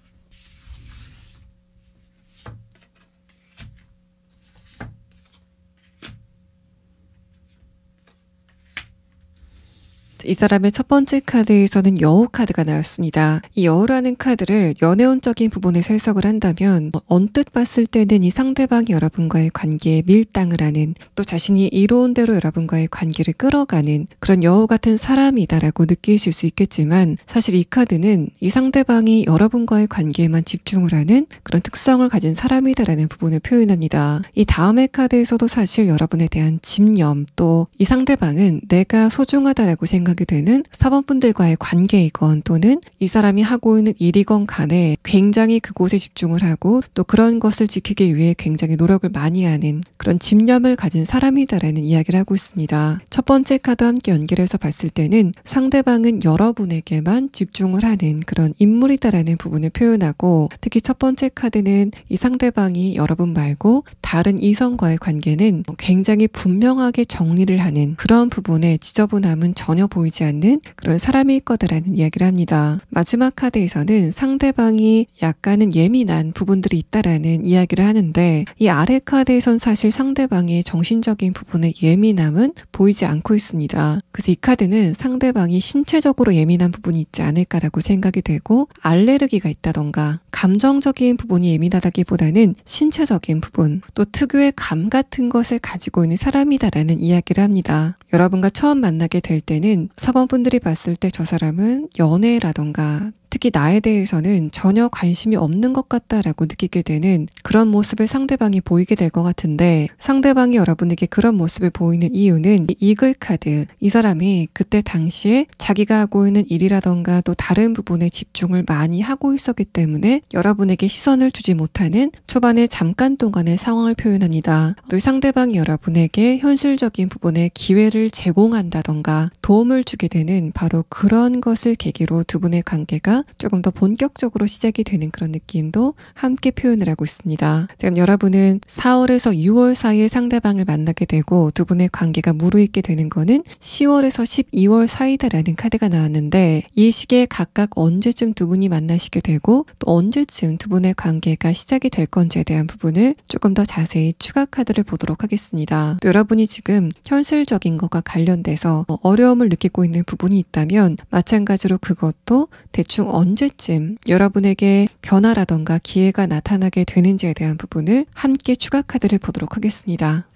이 사람의 첫 번째 카드에서는 여우 카드가 나왔습니다. 이 여우라는 카드를 연애운적인 부분에서 해석을 한다면 언뜻 봤을 때는 이 상대방이 여러분과의 관계에 밀당을 하는, 또 자신이 이로운 대로 여러분과의 관계를 끌어가는 그런 여우 같은 사람이다라고 느끼실 수 있겠지만, 사실 이 카드는 이 상대방이 여러분과의 관계에만 집중을 하는 그런 특성을 가진 사람이다라는 부분을 표현합니다. 이 다음의 카드에서도 사실 여러분에 대한 집념, 또 이 상대방은 내가 소중하다라고 생각이 되는 사번분들과의 관계이건, 또는 이 사람이 하고 있는 일이건 간에 굉장히 그곳에 집중을 하고 또 그런 것을 지키기 위해 굉장히 노력을 많이 하는 그런 집념을 가진 사람이다라는 이야기를 하고 있습니다. 첫 번째 카드와 함께 연결해서 봤을 때는 상대방은 여러분에게만 집중을 하는 그런 인물이다라는 부분을 표현하고, 특히 첫 번째 카드는 이 상대방이 여러분 말고 다른 이성과의 관계는 굉장히 분명하게 정리를 하는 그런 부분에 지저분함은 전혀 보이지 않는 그런 사람일 거다라는 이야기를 합니다. 마지막 카드에서는 상대방이 약간은 예민한 부분들이 있다라는 이야기를 하는데, 이 아래 카드에선 사실 상대방의 정신적인 부분의 예민함은 보이지 않고 있습니다. 그래서 이 카드는 상대방이 신체적으로 예민한 부분이 있지 않을까라고 생각이 되고, 알레르기가 있다던가 감정적인 부분이 예민하다기보다는 신체적인 부분, 또 특유의 감 같은 것을 가지고 있는 사람이다라는 이야기를 합니다. 여러분과 처음 만나게 될 때는 사번분들이 봤을 때 저 사람은 연애라던가 특히 나에 대해서는 전혀 관심이 없는 것 같다라고 느끼게 되는 그런 모습을 상대방이 보이게 될 것 같은데, 상대방이 여러분에게 그런 모습을 보이는 이유는 이 이글 카드, 이 사람이 그때 당시에 자기가 하고 있는 일이라던가 또 다른 부분에 집중을 많이 하고 있었기 때문에 여러분에게 시선을 주지 못하는 초반에 잠깐 동안의 상황을 표현합니다. 또 상대방이 여러분에게 현실적인 부분에 기회를 제공한다던가 도움을 주게 되는 바로 그런 것을 계기로 두 분의 관계가 조금 더 본격적으로 시작이 되는 그런 느낌도 함께 표현을 하고 있습니다. 지금 여러분은 4월에서 6월 사이에 상대방을 만나게 되고 두 분의 관계가 무르익게 되는 거는 10월에서 12월 사이다라는 카드가 나왔는데 이 시기에 각각 언제쯤 두 분이 만나시게 되고 또 언제쯤 두 분의 관계가 시작이 될 건지에 대한 부분을 조금 더 자세히 추가 카드를 보도록 하겠습니다. 또 여러분이 지금 현실적인 것과 관련돼서 어려움을 느끼고 있는 부분이 있다면 마찬가지로 그것도 대충 언제쯤 여러분에게 변화라던가 기회가 나타나게 되는지에 대한 부분을 함께 추가 카드를 보도록 하겠습니다.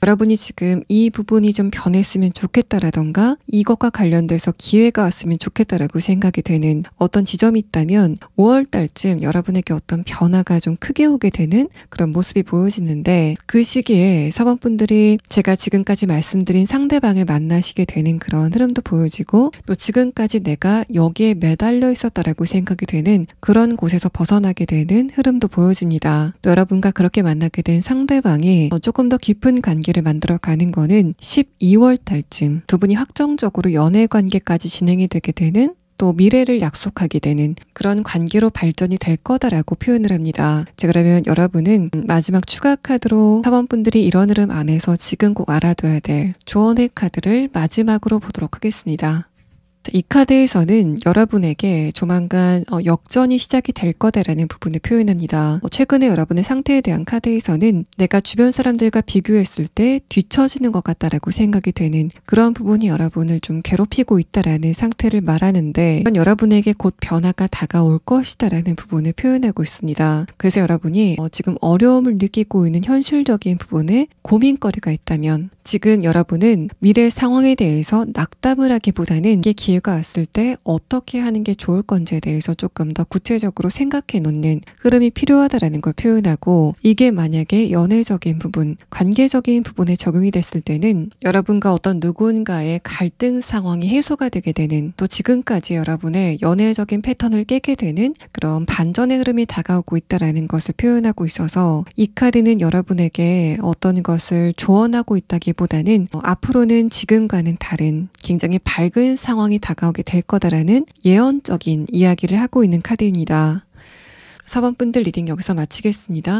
여러분이 지금 이 부분이 좀 변했으면 좋겠다라던가 이것과 관련돼서 기회가 왔으면 좋겠다라고 생각이 되는 어떤 지점이 있다면 5월 달쯤 여러분에게 어떤 변화가 좀 크게 오게 되는 그런 모습이 보여지는데 그 시기에 사번분들이 제가 지금까지 말씀드린 상대방을 만나시게 되는 그런 흐름도 보여지고 또 지금까지 내가 여기에 매달려 있었다라고 생각이 되는 그런 곳에서 벗어나게 되는 흐름도 보여집니다. 또 여러분과 그렇게 만나게 된 상대방이 조금 더 깊은 관계를 만들어가는 거는 12월 달쯤 두 분이 확정적으로 연애 관계까지 진행이 되게 되는 또 미래를 약속하게 되는 그런 관계로 발전이 될 거다라고 표현을 합니다. 자, 그러면 여러분은 마지막 추가 카드로 사번분들이 이런 흐름 안에서 지금 꼭 알아둬야 될 조언의 카드를 마지막으로 보도록 하겠습니다. 이 카드에서는 여러분에게 조만간 역전이 시작이 될 거다라는 부분을 표현합니다. 최근에 여러분의 상태에 대한 카드에서는 내가 주변 사람들과 비교했을 때 뒤처지는 것 같다라고 생각이 되는 그런 부분이 여러분을 좀 괴롭히고 있다라는 상태를 말하는데 이건 여러분에게 곧 변화가 다가올 것이다라는 부분을 표현하고 있습니다. 그래서 여러분이 지금 어려움을 느끼고 있는 현실적인 부분에 고민거리가 있다면 지금 여러분은 미래 상황에 대해서 낙담을 하기보다는 이게 기회가 왔을 때 어떻게 하는 게 좋을 건지에 대해서 조금 더 구체적으로 생각해 놓는 흐름이 필요하다라는 걸 표현하고 이게 만약에 연애적인 부분, 관계적인 부분에 적용이 됐을 때는 여러분과 어떤 누군가의 갈등 상황이 해소가 되게 되는 또 지금까지 여러분의 연애적인 패턴을 깨게 되는 그런 반전의 흐름이 다가오고 있다라는 것을 표현하고 있어서 이 카드는 여러분에게 어떤 것을 조언하고 있다기보다는 앞으로는 지금과는 다른 굉장히 밝은 상황이 다가오게 될 거다라는 예언적인 이야기를 하고 있는 카드입니다. 4번분들 리딩 여기서 마치겠습니다.